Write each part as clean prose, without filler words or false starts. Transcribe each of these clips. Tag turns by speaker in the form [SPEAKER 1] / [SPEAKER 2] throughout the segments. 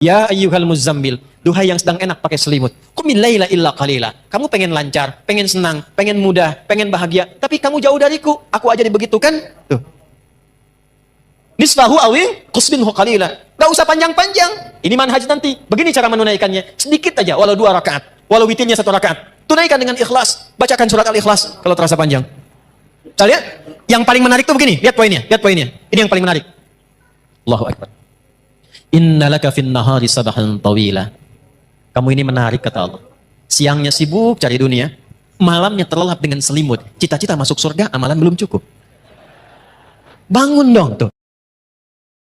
[SPEAKER 1] Ya ayyuhal muzammil, duhai yang sedang enak pakai selimut. Qumil laila illa qalila. Kamu pengen lancar, pengen senang, pengen mudah, pengen bahagia, tapi kamu jauh dariku. Aku aja dibegitukan. Tuh. Nisfahu awi qusminhu qalila. Gak usah panjang-panjang. Ini manhaj nanti. Begini cara menunaikannya. Sedikit aja, walau 2 rakaat. Walau witirnya 1 rakaat. Tunaikan dengan ikhlas. Bacakan surat Al-Ikhlas kalau terasa panjang. Kita lihat. Yang paling menarik tuh begini. Lihat poinnya. Lihat poinnya. Ini yang paling menarik. Allahu Akbar. Innalaka fin nahari sabahan tawila. Kamu ini menarik kata Allah. Siangnya sibuk cari dunia. Malamnya terlelap dengan selimut. Cita-cita masuk surga, amalan belum cukup. Bangun dong tuh.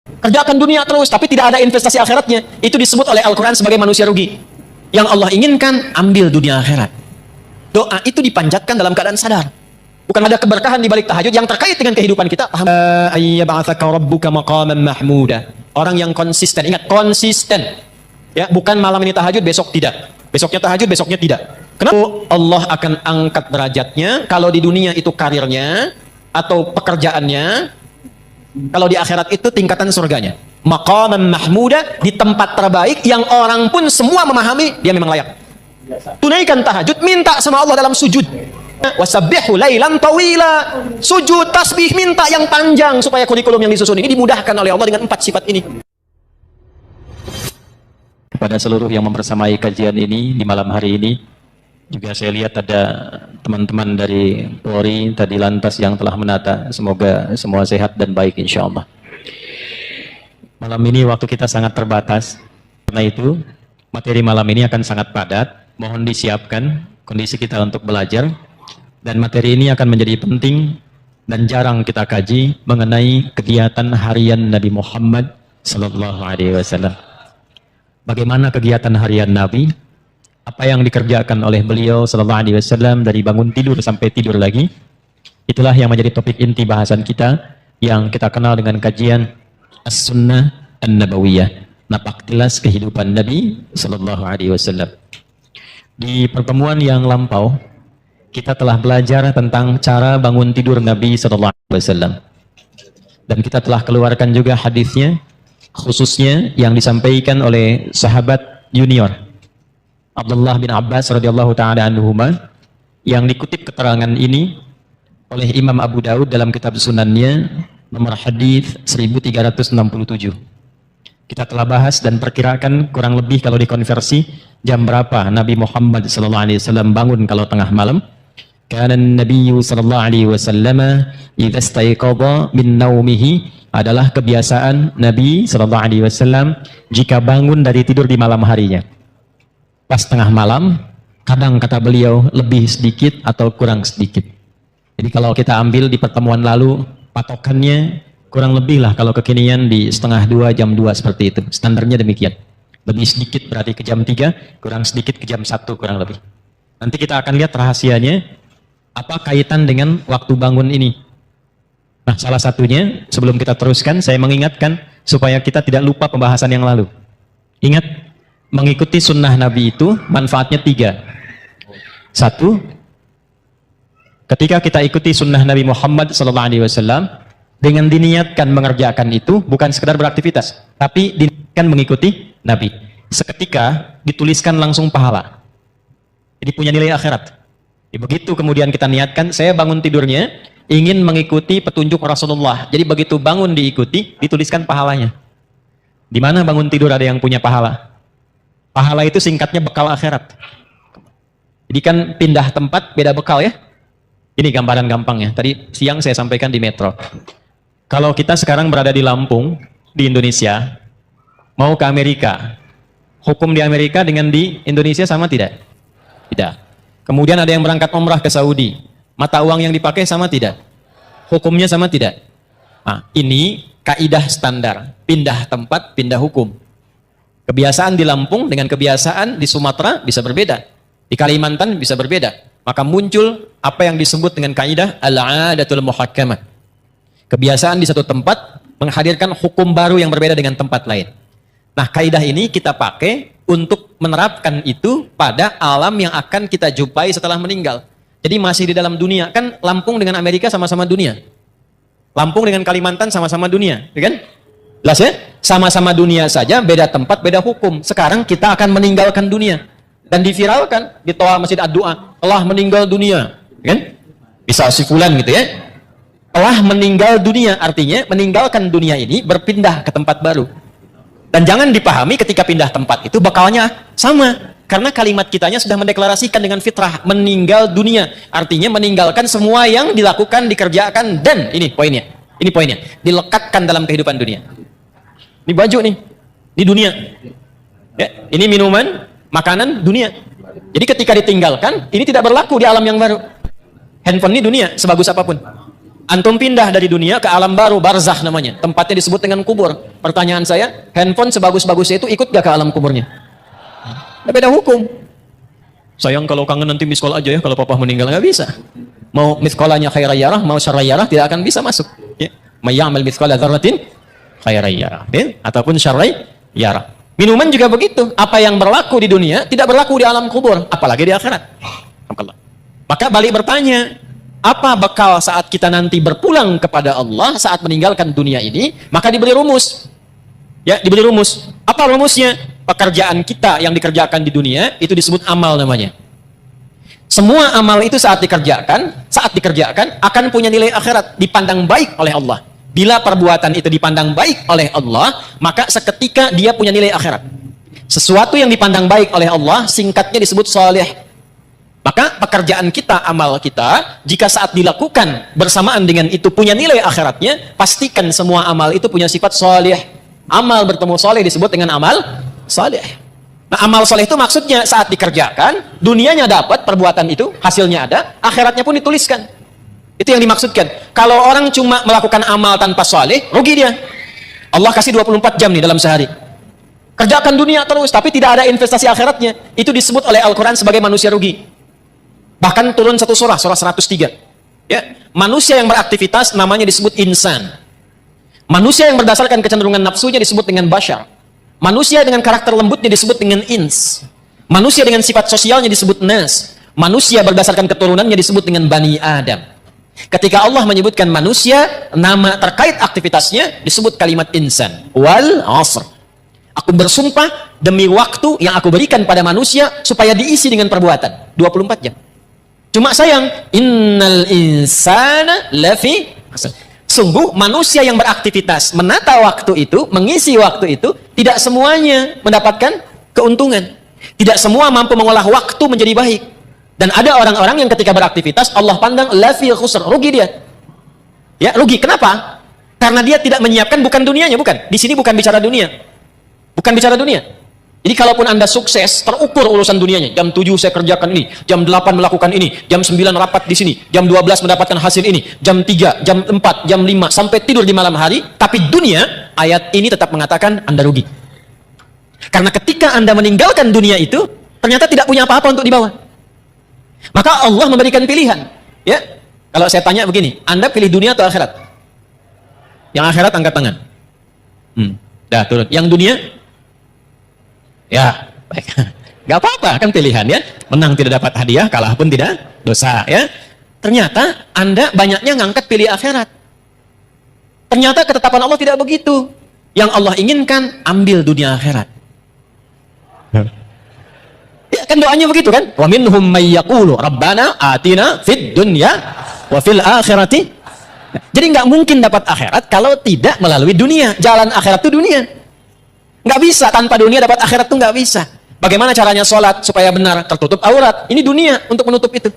[SPEAKER 1] Kerjakan dunia terus, tapi tidak ada investasi akhiratnya. Itu disebut oleh Al-Quran sebagai manusia rugi. Yang Allah inginkan, ambil dunia akhirat. Doa itu dipanjatkan dalam keadaan sadar. Bukan ada keberkahan di balik tahajud yang terkait dengan kehidupan kita. Ayyab'atsaka rabbuka maqaman mahmuda. Orang yang konsisten, ingat konsisten. Ya, bukan malam ini tahajud, besok tidak. Besoknya tahajud, besoknya tidak. Kenapa? Allah akan angkat derajatnya kalau di dunia itu karirnya atau pekerjaannya. Kalau di akhirat itu tingkatan surganya. Maqaman mahmuda, di tempat terbaik yang orang pun semua memahami dia memang layak. Tunaikan tahajud, minta sama Allah dalam sujud. Wasabbihu lailan tawila. Sujud tasbih, minta yang panjang supaya kurikulum yang disusun ini dimudahkan oleh Allah dengan 4 sifat ini. Kepada seluruh yang membersamai kajian ini di malam hari ini, juga saya lihat ada teman-teman dari Polri tadi lantas yang telah menata. Semoga semua sehat dan baik insya Allah. Malam ini waktu kita sangat terbatas. Karena itu materi malam ini akan sangat padat. Mohon disiapkan kondisi kita untuk belajar. Dan materi ini akan menjadi penting dan jarang kita kaji mengenai kegiatan harian Nabi Muhammad Sallallahu Alaihi Wasallam. Bagaimana kegiatan harian Nabi? Apa yang dikerjakan oleh beliau Sallallahu Alaihi Wasallam dari bangun tidur sampai tidur lagi, itulah yang menjadi topik inti bahasan kita yang kita kenal dengan kajian As-Sunnah An-Nabawiyah, napak tilas kehidupan Nabi Sallallahu Alaihi Wasallam. Di pertemuan yang lampau kita telah belajar tentang cara bangun tidur Nabi Sallallahu Alaihi Wasallam, dan kita telah keluarkan juga hadisnya, khususnya yang disampaikan oleh sahabat junior Abdullah bin Abbas radhiyallahu taala anhuma, yang dikutip keterangan ini oleh Imam Abu Daud dalam kitab Sunannya nomor hadis 1367. Kita telah bahas dan perkirakan kurang lebih kalau dikonversi jam berapa Nabi Muhammad sallallahu alaihi wasallam bangun kalau tengah malam. Kana an-nabiyyu sallallahu alaihi wasallam idza istayqadha min naumihi, adalah kebiasaan Nabi sallallahu alaihi wasallam jika bangun dari tidur di malam harinya. Pas tengah malam, kadang kata beliau lebih sedikit atau kurang sedikit. Jadi kalau kita ambil di pertemuan lalu, patokannya kurang lebih lah kalau kekinian di 1:30 jam 2 seperti itu. Standarnya demikian. Lebih sedikit berarti ke jam 3, kurang sedikit ke jam 1 kurang lebih. Nanti kita akan lihat rahasianya, apa kaitan dengan waktu bangun ini. Nah, salah satunya sebelum kita teruskan, saya mengingatkan supaya kita tidak lupa pembahasan yang lalu. Ingat, mengikuti sunnah Nabi itu manfaatnya 3. 1, ketika kita ikuti sunnah Nabi Muhammad SAW dengan diniatkan mengerjakan itu, bukan sekedar beraktivitas, tapi diniatkan mengikuti Nabi, seketika dituliskan langsung pahala. Jadi punya nilai akhirat. Begitu kemudian kita niatkan, saya bangun tidurnya ingin mengikuti petunjuk Rasulullah. Jadi begitu bangun diikuti, dituliskan pahalanya. Di mana bangun tidur ada yang punya pahala? Pahala itu singkatnya bekal akhirat. Jadi kan pindah tempat beda bekal ya. Ini gambaran gampangnya. Tadi siang saya sampaikan di Metro. Kalau kita sekarang berada di Lampung, di Indonesia, mau ke Amerika, hukum di Amerika dengan di Indonesia sama tidak? Tidak. Kemudian ada yang berangkat umrah ke Saudi, mata uang yang dipakai sama tidak? Hukumnya sama tidak? Nah, ini kaidah standar, pindah tempat, pindah hukum. Kebiasaan di Lampung dengan kebiasaan di Sumatera bisa berbeda, di Kalimantan bisa berbeda. Maka muncul apa yang disebut dengan kaidah al-'adatul muhakkamah. Kebiasaan di satu tempat menghadirkan hukum baru yang berbeda dengan tempat lain. Nah, kaidah ini kita pakai untuk menerapkan itu pada alam yang akan kita jumpai setelah meninggal. Jadi masih di dalam dunia. Kan Lampung dengan Amerika sama-sama dunia. Lampung dengan Kalimantan sama-sama dunia, ya kan? Jelas ya? Sama-sama dunia saja, beda tempat, beda hukum. Sekarang kita akan meninggalkan dunia. Dan diviralkan di toa masjid ad-du'a, telah meninggal dunia. Kan? Bisa si fulan gitu ya. Telah meninggal dunia, artinya meninggalkan dunia ini, berpindah ke tempat baru. Dan jangan dipahami ketika pindah tempat itu bakalnya sama. Karena kalimat kitanya sudah mendeklarasikan dengan fitrah, meninggal dunia. Artinya meninggalkan semua yang dilakukan, dikerjakan, dan ini poinnya, dilekatkan dalam kehidupan dunia. Ini baju nih, ini dunia. Ya, ini minuman, makanan, dunia. Jadi ketika ditinggalkan, ini tidak berlaku di alam yang baru. Handphone ini dunia, sebagus apapun. Antum pindah dari dunia ke alam baru, barzakh namanya. Tempatnya disebut dengan kubur. Pertanyaan saya, handphone sebagus-bagusnya itu ikut gak ke alam kuburnya? Ada beda hukum. Sayang kalau kangen nanti miss call aja ya, kalau papa meninggal nggak bisa. Mau miss call-nya khairayyarah, mau syarrayyarah tidak akan bisa masuk. Ya. Mayyamal miss call dzarratin khairayyarah, ya? Ataupun syarrayyarah. Minuman juga begitu. Apa yang berlaku di dunia tidak berlaku di alam kubur, apalagi di akhirat. Maka balik bertanya, apa bekal saat kita nanti berpulang kepada Allah saat meninggalkan dunia ini? Maka diberi rumus. Ya, diberi rumus. Apa rumusnya? Pekerjaan kita yang dikerjakan di dunia itu disebut amal namanya. Semua amal itu saat dikerjakan akan punya nilai akhirat, dipandang baik oleh Allah. Bila perbuatan itu dipandang baik oleh Allah, maka seketika dia punya nilai akhirat. Sesuatu yang dipandang baik oleh Allah singkatnya disebut saleh. Maka pekerjaan kita, amal kita, jika saat dilakukan bersamaan dengan itu punya nilai akhiratnya, pastikan semua amal itu punya sifat saleh. Amal bertemu saleh disebut dengan amal saleh. Nah, amal saleh itu maksudnya saat dikerjakan, dunianya dapat perbuatan itu, hasilnya ada, akhiratnya pun dituliskan. Itu yang dimaksudkan. Kalau orang cuma melakukan amal tanpa saleh, rugi dia. Allah kasih 24 jam nih dalam sehari. Kerjakan dunia terus, tapi tidak ada investasi akhiratnya. Itu disebut oleh Al-Quran sebagai manusia rugi. Bahkan turun satu surah 103. Ya, manusia yang beraktivitas namanya disebut insan. Manusia yang berdasarkan kecenderungan nafsunya disebut dengan bashar. Manusia dengan karakter lembutnya disebut dengan ins. Manusia dengan sifat sosialnya disebut nas. Manusia berdasarkan keturunannya disebut dengan Bani Adam. Ketika Allah menyebutkan manusia, nama terkait aktivitasnya disebut kalimat insan. Wal asr. Aku bersumpah demi waktu yang aku berikan pada manusia supaya diisi dengan perbuatan. 24 jam. Cuma sayang, innal insana lafi khusr. Sungguh manusia yang beraktivitas menata waktu itu, mengisi waktu itu, tidak semuanya mendapatkan keuntungan. Tidak semua mampu mengolah waktu menjadi baik. Dan ada orang-orang yang ketika beraktivitas Allah pandang lafi khusr, rugi dia. Ya, rugi. Kenapa? Karena dia tidak menyiapkan bukan dunianya, bukan. Di sini bukan bicara dunia. Bukan bicara dunia. Jadi kalaupun Anda sukses, terukur urusan dunianya. Jam 7 saya kerjakan ini, jam 8 melakukan ini, jam 9 rapat di sini, jam 12 mendapatkan hasil ini, jam 3, jam 4, jam 5, sampai tidur di malam hari. Tapi dunia, ayat ini tetap mengatakan Anda rugi. Karena ketika Anda meninggalkan dunia itu, ternyata tidak punya apa-apa untuk dibawa. Maka Allah memberikan pilihan. Ya, kalau saya tanya begini, Anda pilih dunia atau akhirat? Yang akhirat angkat tangan. Dah turun. Yang dunia? Ya, baik. Gak apa-apa, kan pilihan ya. Menang tidak dapat hadiah, kalah pun tidak dosa ya. Ternyata Anda banyaknya ngangkat pilih akhirat. Ternyata ketetapan Allah tidak begitu. Yang Allah inginkan, ambil dunia akhirat. Ya kan doanya begitu kan? Wa minhum may yaqulu rabbana atina fid dunya wa fil akhirati. Jadi nggak mungkin dapat akhirat kalau tidak melalui dunia. Jalan akhirat itu dunia. Nggak bisa, tanpa dunia dapat akhirat tuh nggak bisa. Bagaimana caranya sholat supaya benar? Tertutup aurat. Ini dunia untuk menutup itu.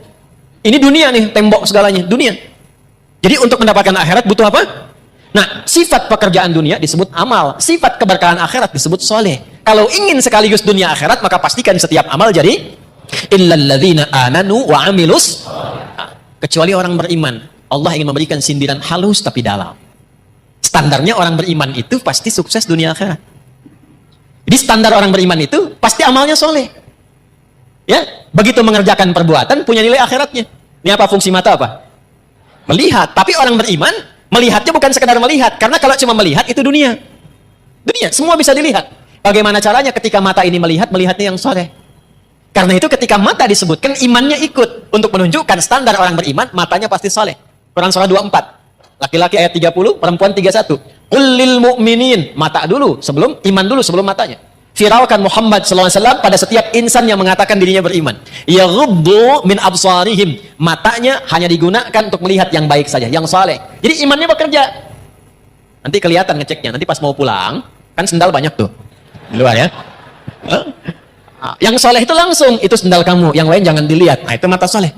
[SPEAKER 1] Ini dunia nih, tembok segalanya, dunia. Jadi untuk mendapatkan akhirat butuh apa? Nah, sifat pekerjaan dunia disebut amal. Sifat keberkahan akhirat disebut soleh. Kalau ingin sekaligus dunia akhirat, maka pastikan setiap amal jadi illalladzina amanu wa amilus. Kecuali orang beriman. Allah ingin memberikan sindiran halus tapi dalam. Standarnya orang beriman itu pasti sukses dunia akhirat. Jadi standar orang beriman itu pasti amalnya soleh. Ya, begitu mengerjakan perbuatan punya nilai akhiratnya. Ini apa fungsi mata apa? Melihat. Tapi orang beriman melihatnya bukan sekedar melihat, karena kalau cuma melihat itu dunia. Dunia semua bisa dilihat. Bagaimana caranya ketika mata ini melihat, melihatnya yang soleh? Karena itu ketika mata disebutkan imannya ikut untuk menunjukkan standar orang beriman, matanya pasti soleh. Quran surah 24. Laki-laki ayat 30, perempuan 31.
[SPEAKER 2] Qul lil mu'minin, mata dulu sebelum iman dulu sebelum matanya. Viralkan Muhammad SAW pada setiap insan yang mengatakan dirinya beriman. Yaghuddu min absarihim, matanya hanya digunakan untuk melihat yang baik saja, yang saleh. Jadi imannya bekerja. Nanti kelihatan ngeceknya. Nanti pas mau pulang, kan sendal banyak tuh di luar ya. Yang saleh itu langsung, itu sendal kamu, yang lain jangan dilihat. Nah, itu mata saleh.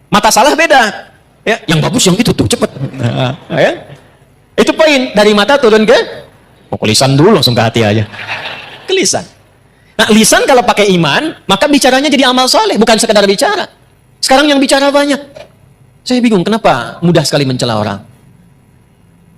[SPEAKER 2] Mata salah beda. Ya, yang bagus yang itu tuh cepet. Ya. Itu poin, dari mata turun ke lisan dulu, langsung ke hati aja. Ke lisan. Nah, lisan kalau pakai iman, maka bicaranya jadi amal soleh, bukan sekedar bicara. Sekarang yang bicara banyak. Saya bingung, kenapa mudah sekali mencela orang?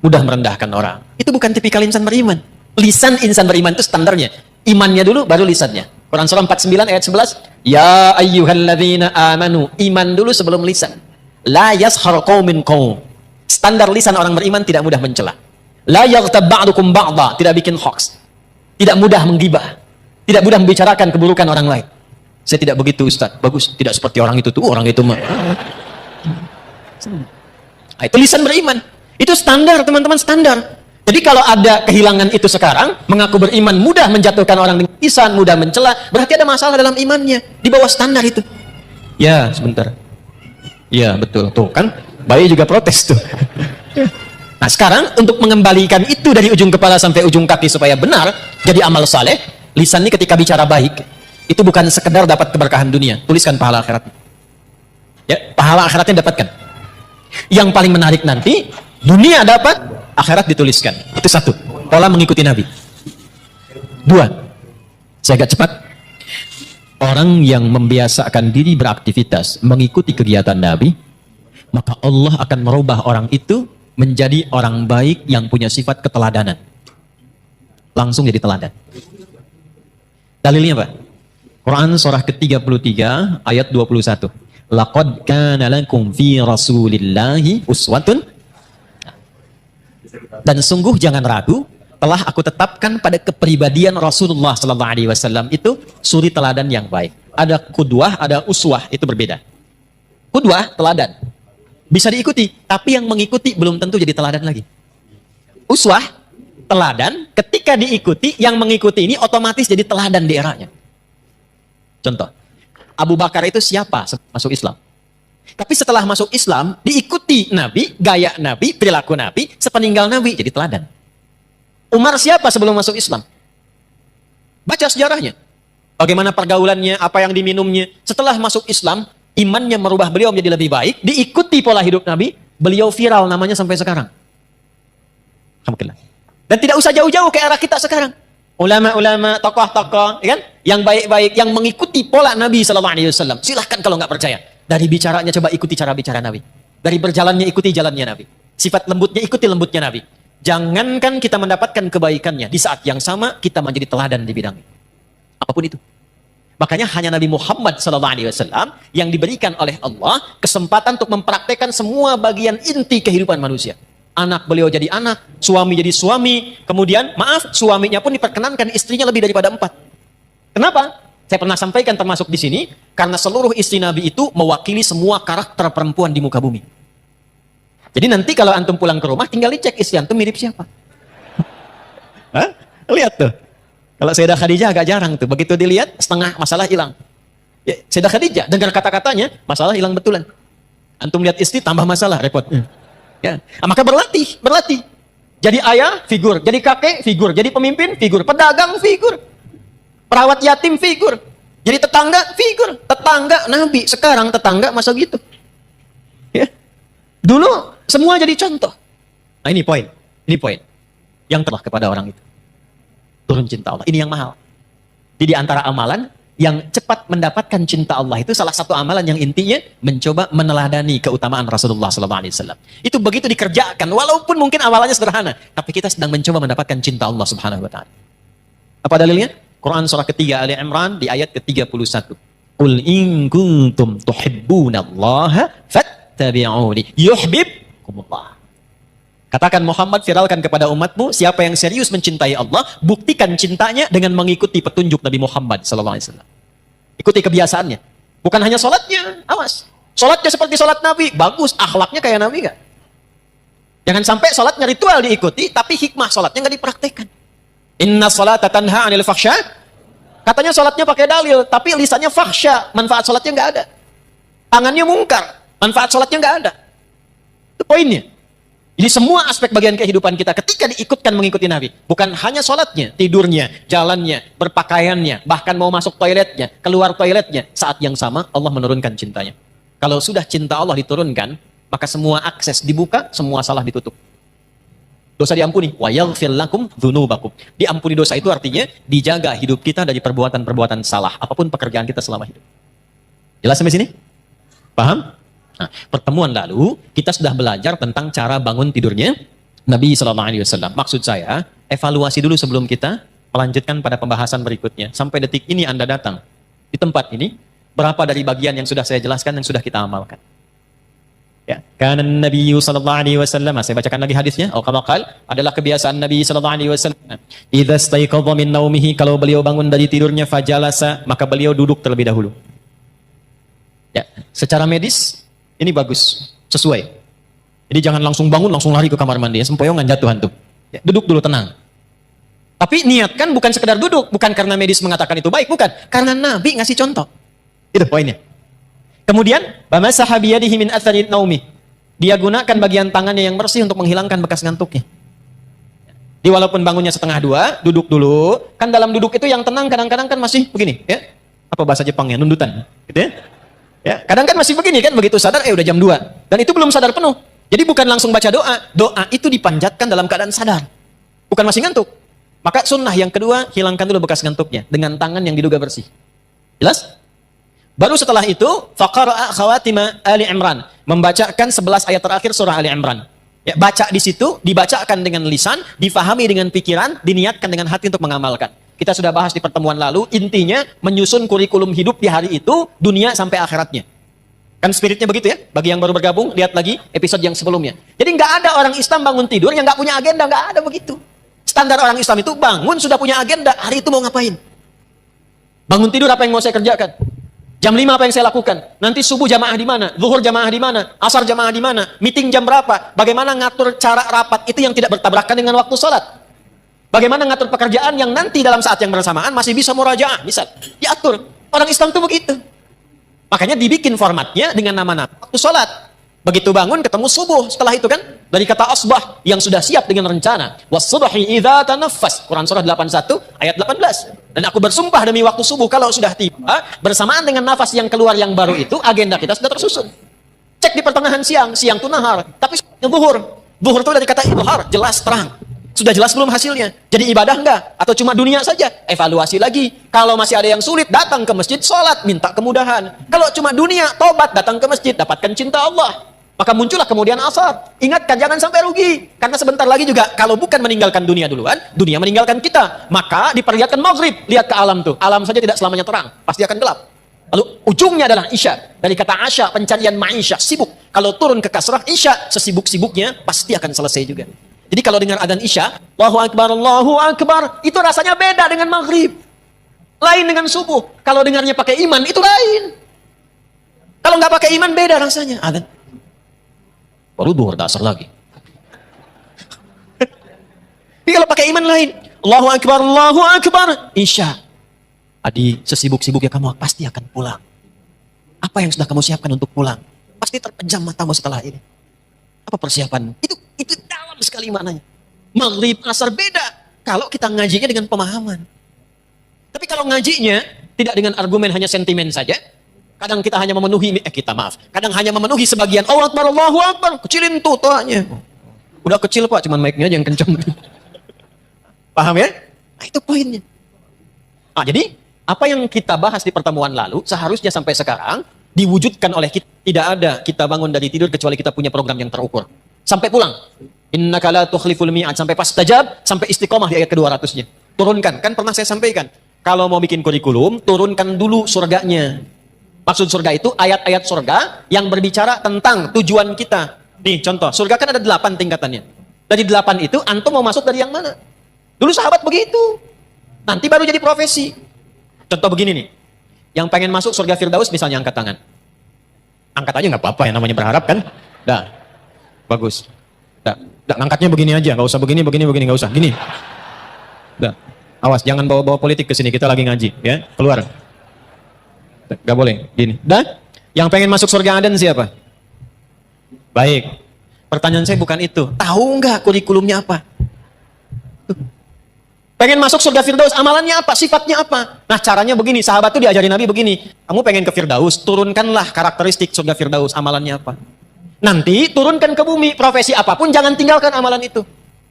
[SPEAKER 2] Mudah merendahkan orang. Itu bukan tipikal insan beriman. Lisan insan beriman itu standarnya. Imannya dulu, baru lisannya. Quran surah 49 ayat 11. Ya ayyuhalladzina amanu. Iman dulu sebelum lisan. La yashar qaumin qaum. Standar lisan orang beriman tidak mudah mencela. La yaghtab ba'dukum ba'dha, tidak bikin hoax. Tidak mudah menggibah. Tidak mudah membicarakan keburukan orang lain. Saya tidak begitu, Ustaz. Bagus, tidak seperti orang itu tuh, orang itu mah. Nah, itu lisan beriman. Itu standar, teman-teman, standar. Jadi kalau ada kehilangan itu sekarang, mengaku beriman mudah menjatuhkan orang dengan lisan, mudah mencela, berarti ada masalah dalam imannya. Di bawah standar itu. Ya, sebentar. Ya, betul. Tuh kan, bayi juga protes tuh. Nah, sekarang untuk mengembalikan itu dari ujung kepala sampai ujung kaki supaya benar jadi amal saleh, lisan ini ketika bicara baik, itu bukan sekedar dapat keberkahan dunia, tuliskan pahala akhirat. Ya, pahala akhiratnya dapatkan. Yang paling menarik nanti, dunia dapat, akhirat dituliskan. Itu satu, pola mengikuti Nabi. Dua, saya agak cepat. Orang yang membiasakan diri beraktivitas mengikuti kegiatan Nabi, maka Allah akan merubah orang itu menjadi orang baik yang punya sifat keteladanan. Langsung jadi teladan. Dalilnya apa? Quran surah ke-33 ayat 21. Laqad kana lakum fi Rasulillahi uswatun. Dan sungguh jangan ragu, telah aku tetapkan pada kepribadian Rasulullah sallallahu alaihi wasallam itu suri teladan yang baik. Ada qudwah, ada uswah, itu berbeda. Qudwah teladan. Bisa diikuti, tapi yang mengikuti belum tentu jadi teladan lagi. Uswah, teladan, ketika diikuti, yang mengikuti ini otomatis jadi teladan di eranya. Contoh, Abu Bakar itu siapa masuk Islam? Tapi setelah masuk Islam, diikuti Nabi, gaya Nabi, perilaku Nabi, sepeninggal Nabi, jadi teladan. Umar siapa sebelum masuk Islam? Baca sejarahnya. Bagaimana pergaulannya, apa yang diminumnya. Setelah masuk Islam, imannya merubah beliau menjadi lebih baik, diikuti pola hidup Nabi, beliau viral namanya sampai sekarang. Alhamdulillah. Dan tidak usah jauh-jauh ke era kita sekarang. Ulama-ulama, tokoh-tokoh, kan? Yang baik-baik, yang mengikuti pola Nabi SAW. Silahkan kalau nggak percaya. Dari bicaranya coba ikuti cara bicara Nabi. Dari berjalannya ikuti jalannya Nabi. Sifat lembutnya ikuti lembutnya Nabi. Jangankan kita mendapatkan kebaikannya, di saat yang sama kita menjadi teladan di bidangnya. Apapun itu. Makanya hanya Nabi Muhammad SAW yang diberikan oleh Allah kesempatan untuk mempraktekkan semua bagian inti kehidupan manusia. Anak beliau jadi anak, suami jadi suami, kemudian maaf, suaminya pun diperkenankan istrinya lebih daripada 4. Kenapa? Saya pernah sampaikan termasuk di sini, karena seluruh istri Nabi itu mewakili semua karakter perempuan di muka bumi. Jadi nanti kalau antum pulang ke rumah, tinggal dicek istri antum mirip siapa. Hah? Lihat tuh. Kalau Sayyidah Khadijah agak jarang tuh. Begitu dilihat, setengah masalah hilang. Ya, Sayyidah Khadijah, dengar kata-katanya, masalah hilang betulan. Antum lihat istri, tambah masalah, repot. Ya. Nah, maka berlatih. Jadi ayah, figur. Jadi kakek, figur. Jadi pemimpin, figur. Pedagang, figur. Perawat yatim, figur. Jadi tetangga, figur. Tetangga, Nabi. Sekarang tetangga masa gitu. Ya. Dulu, semua jadi contoh. Nah, ini poin. Ini poin. Yang telah kepada orang itu. Turun cinta Allah. Ini yang mahal. Jadi antara amalan yang cepat mendapatkan cinta Allah itu salah satu amalan yang intinya mencoba meneladani keutamaan Rasulullah SAW. Itu begitu dikerjakan, walaupun mungkin amalannya sederhana, tapi kita sedang mencoba mendapatkan cinta Allah Subhanahu Wa Taala. Apa dalilnya? Quran surah ketiga Ali Imran di ayat ke-31. Qul in kuntum tuhibbunallaha fattabi'uni yuhibbukumullah. Katakan Muhammad, viralkan kepada umatmu, siapa yang serius mencintai Allah, buktikan cintanya dengan mengikuti petunjuk Nabi Muhammad SAW. Ikuti kebiasaannya. Bukan hanya sholatnya, awas. Sholatnya seperti sholat Nabi, bagus. Akhlaknya kayak Nabi gak? Jangan sampai sholatnya ritual diikuti, tapi hikmah sholatnya nggak dipraktekkan. Inna sholata tanha anil fakhsya. Katanya sholatnya pakai dalil, tapi lisannya fakhsya, manfaat sholatnya nggak ada. Tangannya mungkar, manfaat sholatnya nggak ada. Itu poinnya. Jadi semua aspek bagian kehidupan kita ketika diikutkan mengikuti Nabi, bukan hanya sholatnya, tidurnya, jalannya, berpakaiannya, bahkan mau masuk toiletnya, keluar toiletnya, saat yang sama Allah menurunkan cintanya. Kalau sudah cinta Allah diturunkan, maka semua akses dibuka, semua salah ditutup. Dosa diampuni, wa yaghfir lakum dzunubakum. Diampuni dosa itu artinya dijaga hidup kita dari perbuatan-perbuatan salah, apapun pekerjaan kita selama hidup. Jelas sampai sini? Paham? Nah, pertemuan lalu kita sudah belajar tentang cara bangun tidurnya Nabi SAW. Maksud saya, evaluasi dulu sebelum kita melanjutkan pada pembahasan berikutnya. Sampai detik ini Anda datang di tempat ini, berapa dari bagian yang sudah saya jelaskan yang sudah kita amalkan? Ya, karena Nabi SAW, saya bacakan lagi hadisnya. Adalah kebiasaan Nabi SAW. Idza staiqadha min naumihi, kalau beliau bangun dari tidurnya, fajalasa, maka beliau duduk terlebih dahulu. Ya, secara medis ini bagus, sesuai. Jadi jangan langsung bangun, langsung lari ke kamar mandi, ya, sempoyongan jatuh hantu. Ya, duduk dulu tenang. Tapi niatkan bukan sekedar duduk, bukan karena medis mengatakan itu baik, bukan. Karena Nabi ngasih contoh. Itu poinnya. Kemudian, bamasaha biyadihi min athari naumi. Dia gunakan bagian tangannya yang bersih untuk menghilangkan bekas ngantuknya. Jadi walaupun bangunnya setengah dua, duduk dulu. Kan dalam duduk itu yang tenang kadang-kadang kan masih begini, ya. Apa bahasa Jepangnya? Nundutan, gitu ya. Ya, kadang kan masih begini kan, begitu sadar udah jam 2. Dan itu belum sadar penuh. Jadi bukan langsung baca doa. Doa itu dipanjatkan dalam keadaan sadar. Bukan masih ngantuk. Maka sunnah yang kedua, hilangkan dulu bekas ngantuknya dengan tangan yang diduga bersih. Jelas? Baru setelah itu, faqara'a khawatima Ali Imran, membacakan 11 ayat terakhir surah Ali Imran. Ya, baca di situ, dibacakan dengan lisan, difahami dengan pikiran, diniatkan dengan hati untuk mengamalkan. Kita sudah bahas di pertemuan lalu, intinya menyusun kurikulum hidup di hari itu, dunia sampai akhiratnya. Kan spiritnya begitu ya? Bagi yang baru bergabung, lihat lagi episode yang sebelumnya. Jadi nggak ada orang Islam bangun tidur yang nggak punya agenda, nggak ada begitu. Standar orang Islam itu bangun sudah punya agenda, hari itu mau ngapain? Bangun tidur apa yang mau saya kerjakan? Jam 5 apa yang saya lakukan? Nanti subuh jamaah di mana? Zuhur jamaah di mana? Asar jamaah di mana? Meeting jam berapa? Bagaimana ngatur cara rapat itu yang tidak bertabrakan dengan waktu sholat? Bagaimana ngatur pekerjaan yang nanti dalam saat yang bersamaan masih bisa murajaah, misal. Diatur. Orang Islam itu begitu. Makanya dibikin formatnya dengan nama-nama waktu sholat. Begitu bangun ketemu subuh. Setelah itu kan dari kata asbah yang sudah siap dengan rencana. Was-subhi idza tanaffas. Quran surah 81 ayat 18. Dan aku bersumpah demi waktu subuh kalau sudah tiba bersamaan dengan nafas yang keluar yang baru itu, agenda kita sudah tersusun. Cek di pertengahan siang, siang itu nahar, tapi zuhur. Zuhur itu dari kata idhar, jelas terang. Sudah jelas belum hasilnya? Jadi ibadah enggak? Atau cuma dunia saja? Evaluasi lagi. Kalau masih ada yang sulit, datang ke masjid, sholat, minta kemudahan. Kalau cuma dunia, tobat, datang ke masjid, dapatkan cinta Allah. Maka muncullah kemudian asar. Ingatkan, jangan sampai rugi. Karena sebentar lagi juga, kalau bukan meninggalkan dunia duluan, dunia meninggalkan kita. Maka diperlihatkan maghrib. Lihat ke alam tuh. Alam saja tidak selamanya terang. Pasti akan gelap. Lalu ujungnya adalah isya. Dari kata asya, pencarian ma'isya, sibuk. Kalau turun ke kasrah, isya, sesibuk-sibuknya, pasti akan selesai juga. Jadi kalau dengar adzan isya, Allahu Akbar, itu rasanya beda dengan maghrib. Lain dengan subuh. Kalau dengarnya pakai iman, itu lain. Kalau nggak pakai iman, beda rasanya. Adzan. Baru duhur dasar lagi. Tapi kalau pakai iman lain. Allahu Akbar, isya. Adi, sesibuk-sibuknya kamu pasti akan pulang. Apa yang sudah kamu siapkan untuk pulang? Pasti terpejam matamu setelah ini. Apa persiapan? Itu dalam sekali maknanya. Maghrib, asar beda. Kalau kita ngajinya dengan pemahaman. Tapi kalau ngajinya tidak dengan argumen hanya sentimen saja. Kadang kita hanya memenuhi, kadang hanya memenuhi sebagian. Allahu Akbar, kecilin tuh toanya. Udah kecil Pak, cuman mic-nya aja yang kencang. Paham ya? Nah, itu poinnya. Nah, jadi apa yang kita bahas di pertemuan lalu seharusnya sampai sekarang diwujudkan oleh kita. Tidak ada kita bangun dari tidur kecuali kita punya program yang terukur. Sampai pulang. Innaka la tukhliful mi'ad, sampai pas tajab, sampai istiqomah di ayat ke-200-nya. Turunkan, kan pernah saya sampaikan. Kalau mau bikin kurikulum, turunkan dulu surganya. Maksud surga itu ayat-ayat surga yang berbicara tentang tujuan kita. Nih contoh, surga kan ada 8 tingkatannya. Dari 8 itu, antum mau masuk dari yang mana? Dulu sahabat begitu. Nanti baru jadi profesi. Contoh begini nih. Yang pengen masuk surga Firdaus misalnya angkat tangan. Angkat aja nggak apa-apa, yang namanya berharap kan. Dah, bagus. Nggak, ngangkatnya begini aja, nggak usah begini, nggak usah. Gini. Dah. Awas, jangan bawa-bawa politik ke sini. Kita lagi ngaji, ya. Keluar. Nggak boleh. Gini. Dan yang pengen masuk surga Aden siapa? Baik. Pertanyaan saya bukan itu. Tahu nggak kurikulumnya apa? Pengen masuk surga Firdaus, amalannya apa? Sifatnya apa? Nah, caranya begini. Sahabat tuh diajarin Nabi begini. Kamu pengen ke Firdaus, turunkanlah karakteristik surga Firdaus. Amalannya apa? Nanti turunkan ke bumi. Profesi apapun, jangan tinggalkan amalan itu.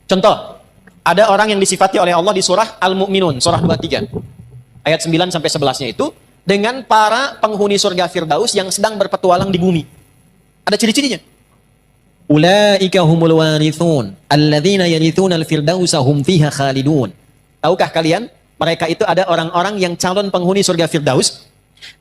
[SPEAKER 2] Contoh. Ada orang yang disifati oleh Allah di surah Al-Mu'minun, surah 23. Ayat 9 sampai 11-nya itu. Dengan para penghuni surga Firdaus yang sedang berpetualang di bumi. Ada ciri-cirinya. Ulaika humul warithun. Alladzina yarithuna al-firdausa hum fiha khalidun. Tahukah kalian, mereka itu ada orang-orang yang calon penghuni surga Firdaus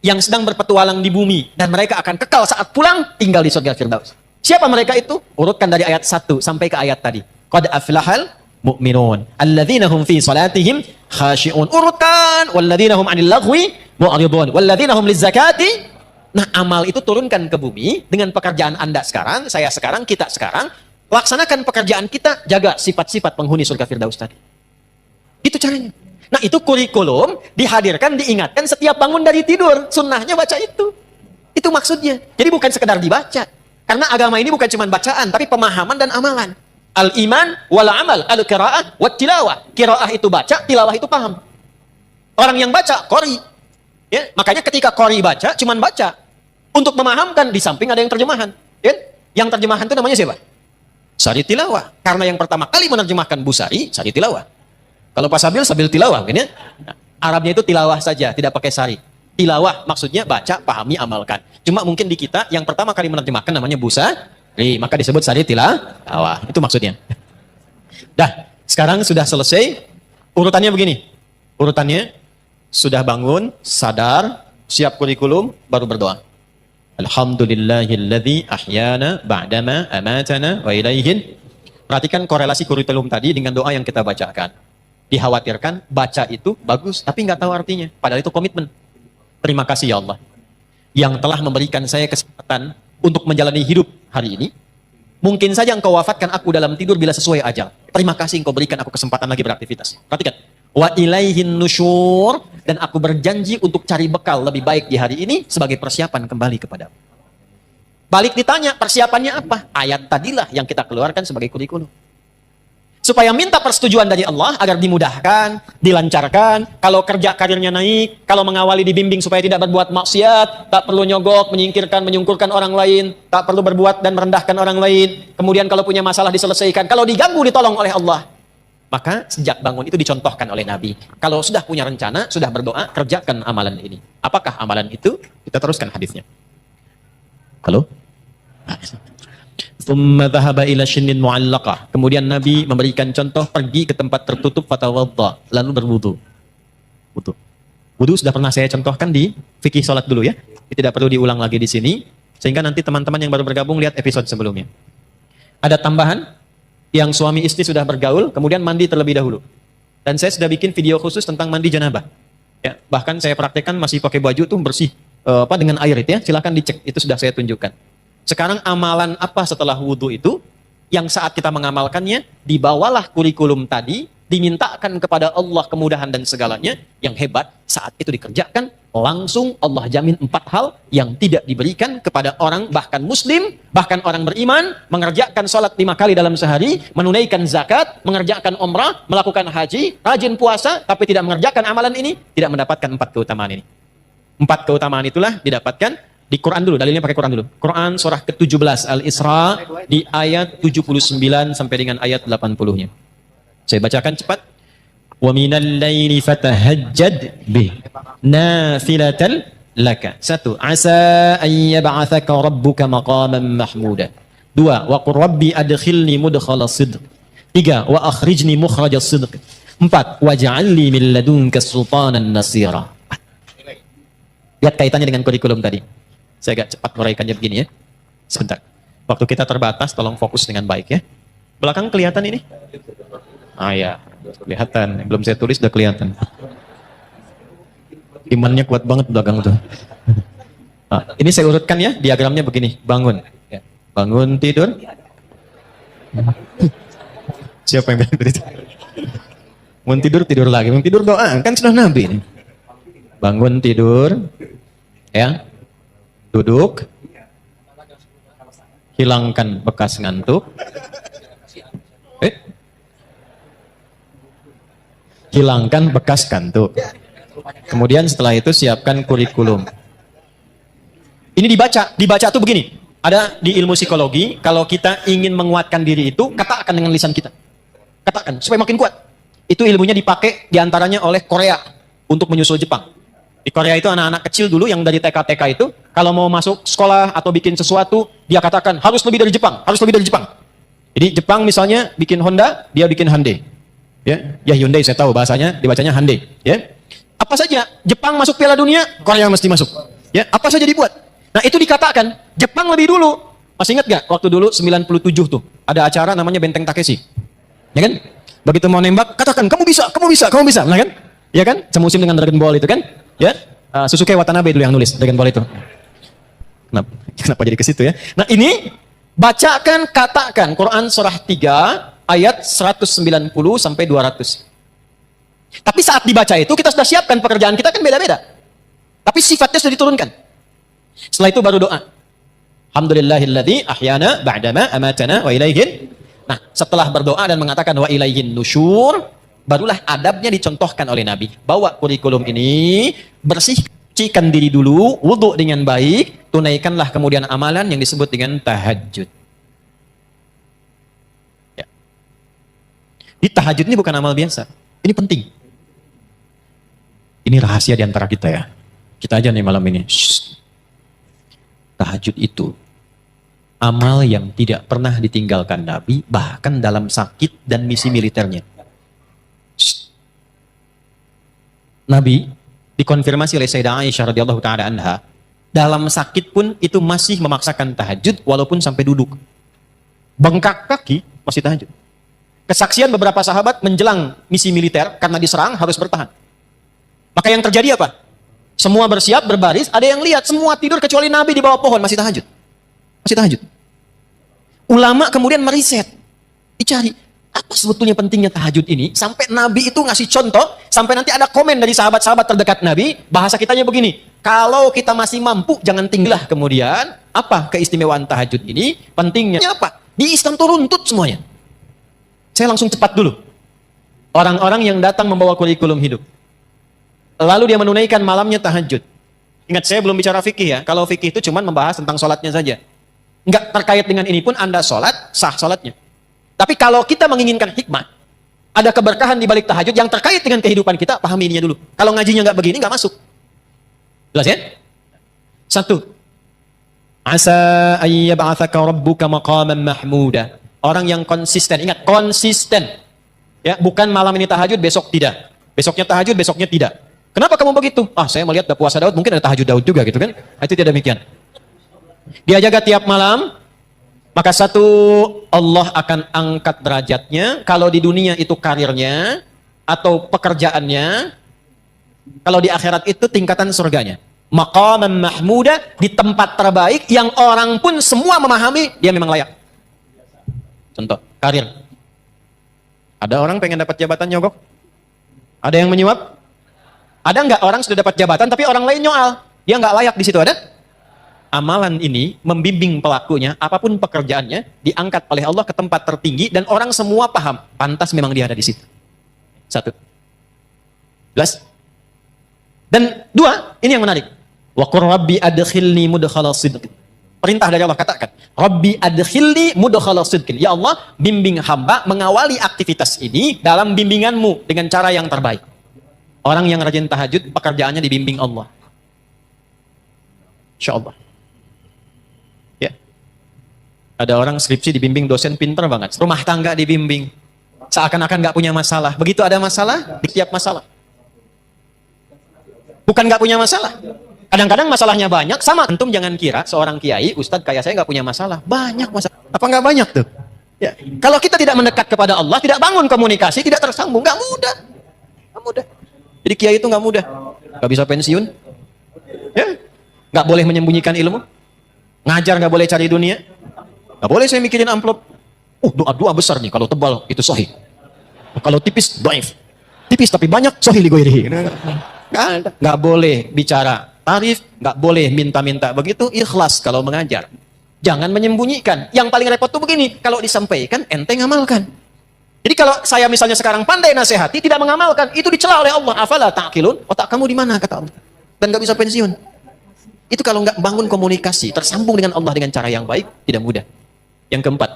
[SPEAKER 2] yang sedang berpetualang di bumi dan mereka akan kekal saat pulang tinggal di surga Firdaus. Siapa mereka itu? Urutkan dari ayat 1 sampai ke ayat tadi. Qad aflahal mu'minun alladzina hum fi salatihim khashi'un. Urutkan walladzina hum 'anil laghwi mu'ridun walladzina hum lizakati. Nah, amal itu turunkan ke bumi dengan pekerjaan Anda sekarang, saya sekarang, kita sekarang. Laksanakan pekerjaan kita, jaga sifat-sifat penghuni surga Firdaus tadi. Itu caranya. Nah, itu kurikulum dihadirkan, diingatkan setiap bangun dari tidur. Sunnahnya baca itu. Itu maksudnya. Jadi bukan sekedar dibaca. Karena agama ini bukan cuma bacaan, tapi pemahaman dan amalan. Al-iman wal amal, al-qira'ah wat tilawah. Qira'ah itu baca, tilawah itu paham. Orang yang baca, qori. Ya, makanya ketika qori baca, cuman baca. Untuk memahamkan, di samping ada yang terjemahan. Ya? Yang terjemahan itu namanya siapa? Sari tilawah. Karena yang pertama kali menerjemahkan Busari, Sari tilawah. Kalau Pak Sabil, Sabil tilawah. Kan ya? Nah, Arabnya itu tilawah saja, tidak pakai sari. Tilawah maksudnya baca, pahami, amalkan. Cuma mungkin di kita, yang pertama kali menerjemahkan namanya Busari, maka disebut Sari tilawah. Itu maksudnya. Dah, sekarang sudah selesai. Urutannya begini. Urutannya, sudah bangun, sadar, siap kurikulum, baru berdoa. Alhamdulillahilladzi ahyana ba'dama amatana wa ilaihin. Perhatikan korelasi kurikulum tadi dengan doa yang kita bacakan. Dikhawatirkan baca itu bagus, tapi nggak tahu artinya. Padahal itu komitmen. Terima kasih ya Allah, yang telah memberikan saya kesempatan untuk menjalani hidup hari ini. Mungkin saja engkau wafatkan aku dalam tidur bila sesuai ajal. Terima kasih engkau berikan aku kesempatan lagi beraktivitas. Perhatikan. Wa ilaihin nusyur. Dan aku berjanji untuk cari bekal lebih baik di hari ini sebagai persiapan kembali kepadamu. Balik ditanya, persiapannya apa? Ayat tadilah yang kita keluarkan sebagai kurikulum. Supaya minta persetujuan dari Allah agar dimudahkan, dilancarkan. Kalau kerja karirnya naik, kalau mengawali dibimbing supaya tidak berbuat maksiat, tak perlu nyogok, menyingkirkan, menyungkurkan orang lain, tak perlu berbuat dan merendahkan orang lain. Kemudian kalau punya masalah diselesaikan, kalau diganggu ditolong oleh Allah. Maka sejak bangun itu dicontohkan oleh Nabi. Kalau sudah punya rencana, sudah berdoa, kerjakan amalan ini. Apakah amalan itu? Kita teruskan hadisnya. Halo? Thumma dhahaba ila shinnin mu'allaqah. Kemudian Nabi memberikan contoh, pergi ke tempat tertutup, fatawadda, lalu berwudu. Wudu sudah pernah saya contohkan di fikih salat dulu ya. Tidak perlu diulang lagi di sini, sehingga nanti teman-teman yang baru bergabung lihat episode sebelumnya. Ada tambahan, yang suami istri sudah bergaul, kemudian mandi terlebih dahulu. Dan saya sudah bikin video khusus tentang mandi janabah. Ya, bahkan saya praktekkan masih pakai baju tuh bersih dengan air itu ya. Silahkan dicek, itu sudah saya tunjukkan. Sekarang amalan apa setelah wudhu itu? Yang saat kita mengamalkannya, dibawalah kurikulum tadi, dimintakan kepada Allah kemudahan dan segalanya. Yang hebat, saat itu dikerjakan, langsung Allah jamin 4 hal yang tidak diberikan kepada orang bahkan muslim, bahkan orang beriman, mengerjakan sholat 5 kali dalam sehari, menunaikan zakat, mengerjakan umrah, melakukan haji, rajin puasa, tapi tidak mengerjakan amalan ini, tidak mendapatkan 4 keutamaan ini. 4 keutamaan itulah didapatkan di Quran dulu, dalilnya pakai Quran dulu. Quran surah ke-17 Al-Isra di ayat 79 sampai dengan ayat 80-nya. Saya bacakan cepat. Wa minal laili fatahajjad bih nafilatan laka. 1. Asa an yab'atsaka rabbuka maqaman mahmuda. 2. Wa qur rabbi adkhilni mudkhala sidq. 3. Wa akhrijni mukhraja sidq. 4. Waj'alni min ladunka sultanan nasira. Lihat kaitannya dengan kurikulum tadi. Saya agak cepat meraihkannya begini ya. Sebentar. Waktu kita terbatas, tolong fokus dengan baik ya. Belakang kelihatan ini? Ah ya, kelihatan. Belum saya tulis udah kelihatan. Imannya kuat banget belakang tuh. Nah, ini saya urutkan ya, diagramnya begini. Bangun. Bangun tidur. Siapa yang bilang begitu? Mau tidur, tidur lagi. Mau tidur doa. Kan sudah Nabi ini. Bangun tidur. Ya. Duduk. Hilangkan bekas ngantuk. Hilangkan bekas ngantuk. Kemudian setelah itu siapkan kurikulum. Ini dibaca tuh begini. Ada di ilmu psikologi, kalau kita ingin menguatkan diri itu, katakan dengan lisan kita. Katakan, supaya makin kuat. Itu ilmunya dipakai diantaranya oleh Korea untuk menyusul Jepang. Di Korea itu anak-anak kecil dulu yang dari TK-TK itu, kalau mau masuk sekolah atau bikin sesuatu, dia katakan, harus lebih dari Jepang, harus lebih dari Jepang. Jadi Jepang misalnya bikin Honda, dia bikin Hyundai. Ya Hyundai saya tahu bahasanya, dibacanya Hyundai. Ya. Apa saja, Jepang masuk Piala Dunia, Korea mesti masuk. Ya, apa saja dibuat. Nah itu dikatakan, Jepang lebih dulu. Masih ingat gak? Waktu dulu 97 tuh, ada acara namanya Benteng Takeshi. Ya kan? Begitu mau nembak, katakan, kamu bisa, kamu bisa, kamu bisa. Nah kan? Ya kan? Semusim dengan Dragon Ball itu kan? Ya, Susuke Watanabe dulu yang nulis Dragon Ball itu. Kenapa jadi ke situ ya? Nah ini, bacakan, katakan, Quran surah 3, ayat 190 sampai 200. Tapi saat dibaca itu, kita sudah siapkan pekerjaan kita kan beda-beda. Tapi sifatnya sudah diturunkan. Setelah itu baru doa. Alhamdulillahilladzi ahyana ba'dama amatana wa ilaihin. Nah, setelah berdoa dan mengatakan wa ilaihin nusyur, barulah adabnya dicontohkan oleh Nabi. Bawa kurikulum ini, bersihkan diri dulu, wudhu dengan baik, tunaikanlah kemudian amalan yang disebut dengan tahajud. Ya. Di tahajud ini bukan amal biasa. Ini penting. Ini rahasia di antara kita ya. Kita aja nih malam ini. Shh. Tahajud itu amal yang tidak pernah ditinggalkan Nabi, bahkan dalam sakit dan misi militernya. Shh. Nabi dikonfirmasi oleh Sayyidah Aisyah radhiyallahu taala anha, dalam sakit pun itu masih memaksakan tahajud walaupun sampai duduk. Bengkak kaki masih tahajud. Kesaksian beberapa sahabat menjelang misi militer karena diserang harus bertahan. Maka yang terjadi apa? Semua bersiap, berbaris, ada yang lihat, semua tidur kecuali Nabi di bawah pohon, masih tahajud. Masih tahajud. Ulama kemudian meriset, dicari, apa sebetulnya pentingnya tahajud ini, sampai Nabi itu ngasih contoh, sampai nanti ada komen dari sahabat-sahabat terdekat Nabi, bahasa kitanya begini, kalau kita masih mampu, jangan tinggallah kemudian, apa keistimewaan tahajud ini, pentingnya apa? Di Islam itu runtut semuanya. Saya langsung cepat dulu. Orang-orang yang datang membawa kurikulum hidup. Lalu dia menunaikan malamnya tahajud. Ingat, saya belum bicara fikih ya. Kalau fikih itu cuma membahas tentang sholatnya saja. Enggak terkait dengan ini pun Anda sholat, sah sholatnya. Tapi kalau kita menginginkan hikmah, ada keberkahan di balik tahajud yang terkait dengan kehidupan kita, pahami ininya dulu. Kalau ngajinya nggak begini, nggak masuk. Jelas ya? 1. Asa ayyab'athaka rabbuka maqaman mahmuda. Orang yang konsisten, ingat, konsisten. Ya, bukan malam ini tahajud, besok tidak. Besoknya tahajud, besoknya tidak. Kenapa kamu begitu? Saya melihat ada puasa Daud, mungkin ada tahajud Daud juga gitu kan. Itu tidak demikian. Dia jaga tiap malam, maka satu, Allah akan angkat derajatnya. Kalau di dunia itu karirnya, atau pekerjaannya. Kalau di akhirat itu tingkatan surganya. Maqaman mahmuda, di tempat terbaik, yang orang pun semua memahami, dia memang layak. Contoh, karir. Ada orang pengen dapat jabatan nyogok? Ada yang menyuap? Ada nggak orang sudah dapat jabatan tapi orang lain nyoal? Dia nggak layak di situ, ada? Amalan ini membimbing pelakunya, apapun pekerjaannya, diangkat oleh Allah ke tempat tertinggi dan orang semua paham, pantas memang dia ada di situ. 1. Jelas? Dan 2, ini yang menarik. Wa qur rabbi adkhilni mudkhala sidqin. Perintah dari Allah, katakan, Rabbi adkhilni mudkhala sidqin. Ya Allah, bimbing hamba mengawali aktivitas ini dalam bimbinganmu dengan cara yang terbaik. Orang yang rajin tahajud, pekerjaannya dibimbing Allah. Insyaallah. Ya. Ada orang skripsi dibimbing dosen pintar banget. Rumah tangga dibimbing. Seakan-akan nggak punya masalah. Begitu ada masalah, di tiap masalah. Bukan nggak punya masalah. Kadang-kadang masalahnya banyak, sama. Antum jangan kira seorang kiai, ustadz kayak saya nggak punya masalah. Banyak masalah. Apa nggak banyak tuh? Ya. Kalau kita tidak mendekat kepada Allah, tidak bangun komunikasi, tidak tersambung, nggak mudah. Nggak mudah. Jadi kiai itu nggak mudah. Nggak bisa pensiun. Ya. Nggak boleh menyembunyikan ilmu. Ngajar nggak boleh cari dunia. Nggak boleh saya mikirin amplop. Doa-doa besar nih, kalau tebal itu sahih. Kalau tipis, dhaif. Tipis tapi banyak, sahih li ghairihi. Nggak boleh bicara tarif, nggak boleh minta-minta begitu, ikhlas kalau mengajar. Jangan menyembunyikan. Yang paling repot tuh begini, kalau disampaikan, ente ngamalkan. Jadi kalau saya misalnya sekarang pandai nasihati, tidak mengamalkan, itu dicela oleh Allah. Afala ta'qilun? Otak kamu di mana, kata Allah. Dan nggak bisa pensiun. Itu kalau nggak bangun komunikasi, tersambung dengan Allah dengan cara yang baik, tidak mudah. Yang keempat,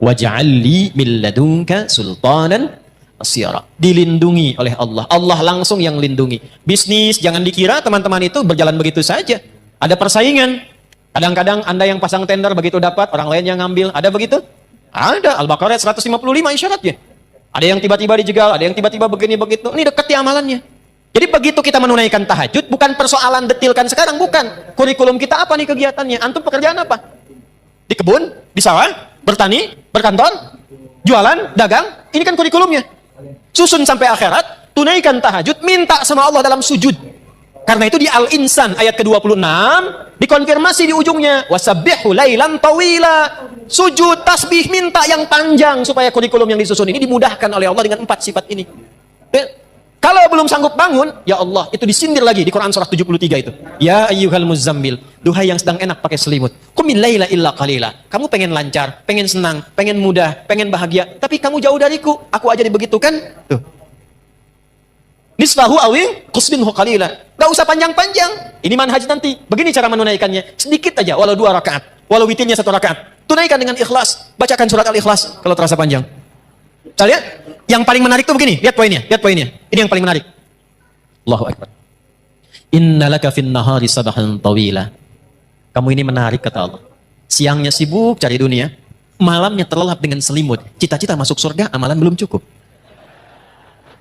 [SPEAKER 2] waj'alli min ladunka sultanan asyara. Dilindungi oleh Allah. Allah langsung yang lindungi. Bisnis, jangan dikira teman-teman itu berjalan begitu saja. Ada persaingan. Kadang-kadang Anda yang pasang tender begitu dapat, orang lain yang ngambil. Ada begitu? Ada. Al-Baqarah 155 isyaratnya. Ada yang tiba-tiba dijegal, ada yang tiba-tiba begini begitu. Ini dekati amalannya. Jadi begitu kita menunaikan tahajud, bukan persoalan detilkan sekarang, bukan. Kurikulum kita apa nih kegiatannya? Antum pekerjaan apa? Di kebun? Di sawah? Bertani? Berkantor? Jualan? Dagang? Ini kan kurikulumnya. Susun sampai akhirat, tunaikan tahajud, minta sama Allah dalam sujud. Karena itu di Al-Insan ayat ke-26 dikonfirmasi di ujungnya, wasabbihu lailan tawila. Sujud, tasbih, minta yang panjang supaya kurikulum yang disusun ini dimudahkan oleh Allah dengan 4 sifat ini. Kalau belum sanggup bangun, ya Allah, itu disindir lagi di Quran surah 73 itu. Ya ayyuhal muzammil, duhai yang sedang enak pakai selimut. Qumil laila illa qalila. Kamu pengen lancar, pengen senang, pengen mudah, pengen bahagia, tapi kamu jauh dariku. Aku aja dibegitukan. Tuh. Nisfahu awi qusbinhu qalila. Gak usah panjang-panjang. Ini manhaj nanti. Begini cara menunaikannya. Sedikit aja, walau 2 rakaat. Walau witirnya 1 rakaat. Tunaikan dengan ikhlas. Bacakan surat Al-Ikhlas kalau terasa panjang. Kita lihat, yang paling menarik tuh begini, lihat poinnya. Ini yang paling menarik. Allahu Akbar. Innalaka fin nahari sabahan tawila. Kamu ini menarik, kata Allah. Siangnya sibuk cari dunia, malamnya terlelap dengan selimut. Cita-cita masuk surga, amalan belum cukup.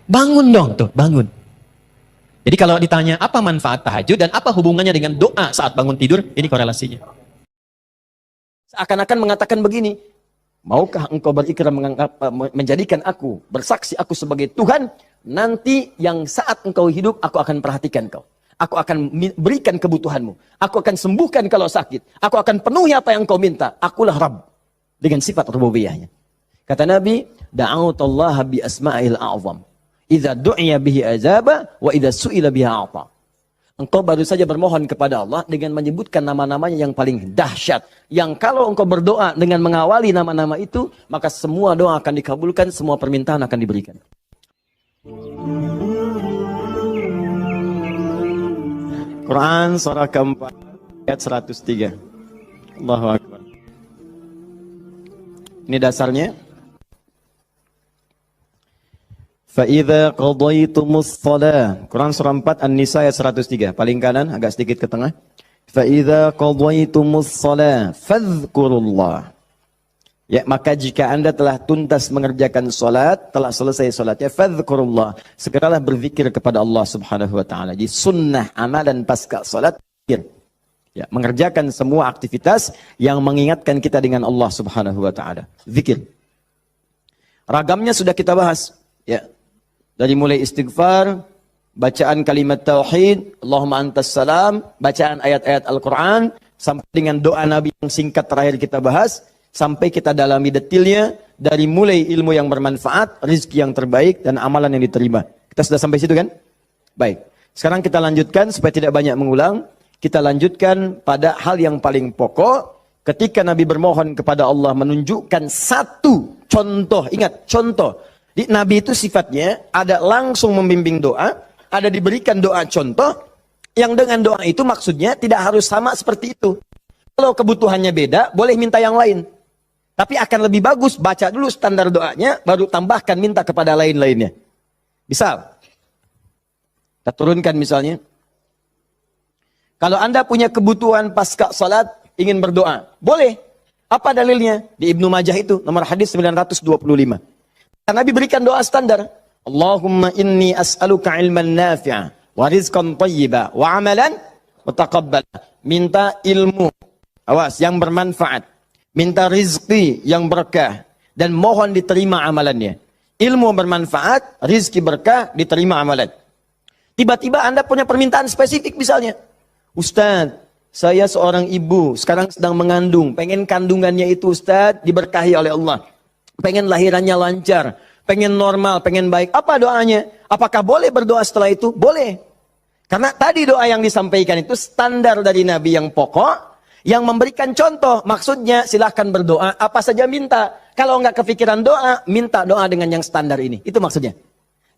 [SPEAKER 2] Bangun dong tuh, bangun. Jadi kalau ditanya apa manfaat tahajud dan apa hubungannya dengan doa saat bangun tidur, ini korelasinya. Seakan-akan mengatakan begini, maukah engkau berikrar menjadikan aku, bersaksi aku sebagai Tuhan, nanti yang saat engkau hidup, aku akan perhatikan kau. Aku akan berikan kebutuhanmu. Aku akan sembuhkan kalau sakit. Aku akan penuhi apa yang kau minta. Akulah Rabb. Dengan sifat rububiyahnya. Kata Nabi, da'autallaha bi asma'il a'zam. Idza du'iya bihi azaba, wa idza su'ila biha a'ta. Engkau baru saja bermohon kepada Allah dengan menyebutkan nama-namanya yang paling dahsyat. Yang kalau engkau berdoa dengan mengawali nama-nama itu, maka semua doa akan dikabulkan, semua permintaan akan diberikan. Quran surah keempat ayat 103. Allahu Akbar. Ini dasarnya. Fa'idha qadaytumus shalah. Quran surah 4 An-Nisa ayat 103. Paling kanan, agak sedikit ke tengah. Fa'idha qadaytumus shalah fadhkurullah. Ya, maka jika anda telah tuntas mengerjakan salat, telah selesai salatnya, fadhkurullah. Segeralah berzikir kepada Allah subhanahu wa ta'ala. Jadi sunnah amalan pasca salat, zikir. Ya, mengerjakan semua aktivitas yang mengingatkan kita dengan Allah subhanahu wa ta'ala. Zikir. Ragamnya sudah kita bahas. Ya. Dari mulai istighfar, bacaan kalimat tauhid, Allahumma antas salam, bacaan ayat-ayat Al-Quran, sampai dengan doa Nabi yang singkat terakhir kita bahas, sampai kita dalami detailnya, dari mulai ilmu yang bermanfaat, rizki yang terbaik, dan amalan yang diterima. Kita sudah sampai situ kan? Baik. Sekarang kita lanjutkan, supaya tidak banyak mengulang, kita lanjutkan pada hal yang paling pokok, ketika Nabi bermohon kepada Allah menunjukkan satu contoh, ingat, contoh. Di Nabi itu sifatnya ada langsung membimbing doa, ada diberikan doa contoh, yang dengan doa itu maksudnya tidak harus sama seperti itu. Kalau kebutuhannya beda, boleh minta yang lain. Tapi akan lebih bagus baca dulu standar doanya, baru tambahkan minta kepada lain-lainnya. Misal, kita turunkan misalnya. Kalau Anda punya kebutuhan pasca salat, ingin berdoa, boleh. Apa dalilnya? Di Ibnu Majah itu, nomor hadis 925. Nabi berikan doa standar. Allahumma inni as'aluka ilman nafi'a wa rizqan tayyiba wa amalan mutaqabbal. Minta ilmu, awas, yang bermanfaat. Minta rizki yang berkah dan mohon diterima amalannya. Ilmu bermanfaat, rizki berkah, diterima amalan. Tiba-tiba Anda punya permintaan spesifik misalnya. Ustaz,
[SPEAKER 3] saya seorang ibu, sekarang sedang mengandung, pengen kandungannya itu Ustaz diberkahi oleh Allah. Pengen lahirannya lancar, pengen normal, pengen baik. Apa doanya? Apakah boleh berdoa setelah itu? Boleh. Karena tadi doa yang disampaikan itu standar dari Nabi yang pokok, yang memberikan contoh. Maksudnya silahkan berdoa, apa saja minta. Kalau nggak kepikiran doa, minta doa dengan yang standar ini. Itu maksudnya.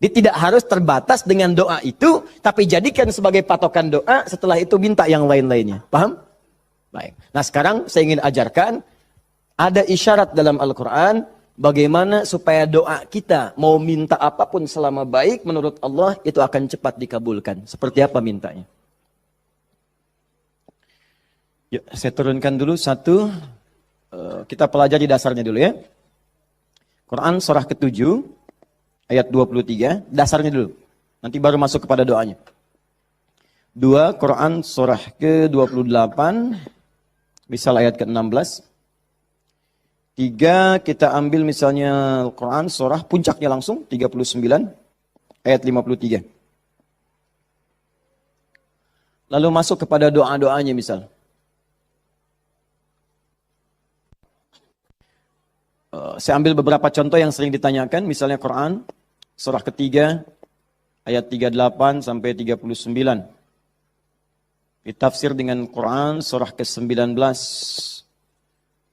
[SPEAKER 3] Dia tidak harus terbatas dengan doa itu, tapi jadikan sebagai patokan doa, setelah itu minta yang lain-lainnya. Paham? Baik. Nah sekarang saya ingin ajarkan, ada isyarat dalam Al-Quran, bagaimana supaya doa kita mau minta apapun selama baik menurut Allah itu akan cepat dikabulkan. Seperti apa mintanya? Yuk, saya turunkan dulu satu. Kita pelajari dasarnya dulu ya. Quran surah ke-7 ayat 23. Dasarnya dulu. Nanti baru masuk kepada doanya. 2 Quran surah ke-28. Misal ayat ke-16. 3 kita ambil misalnya Quran surah puncaknya langsung 39 ayat 53. Lalu masuk kepada doa-doanya misal. Saya ambil beberapa contoh yang sering ditanyakan, misalnya Quran surah ketiga ayat 38 sampai 39. Ditafsir dengan Quran surah ke-19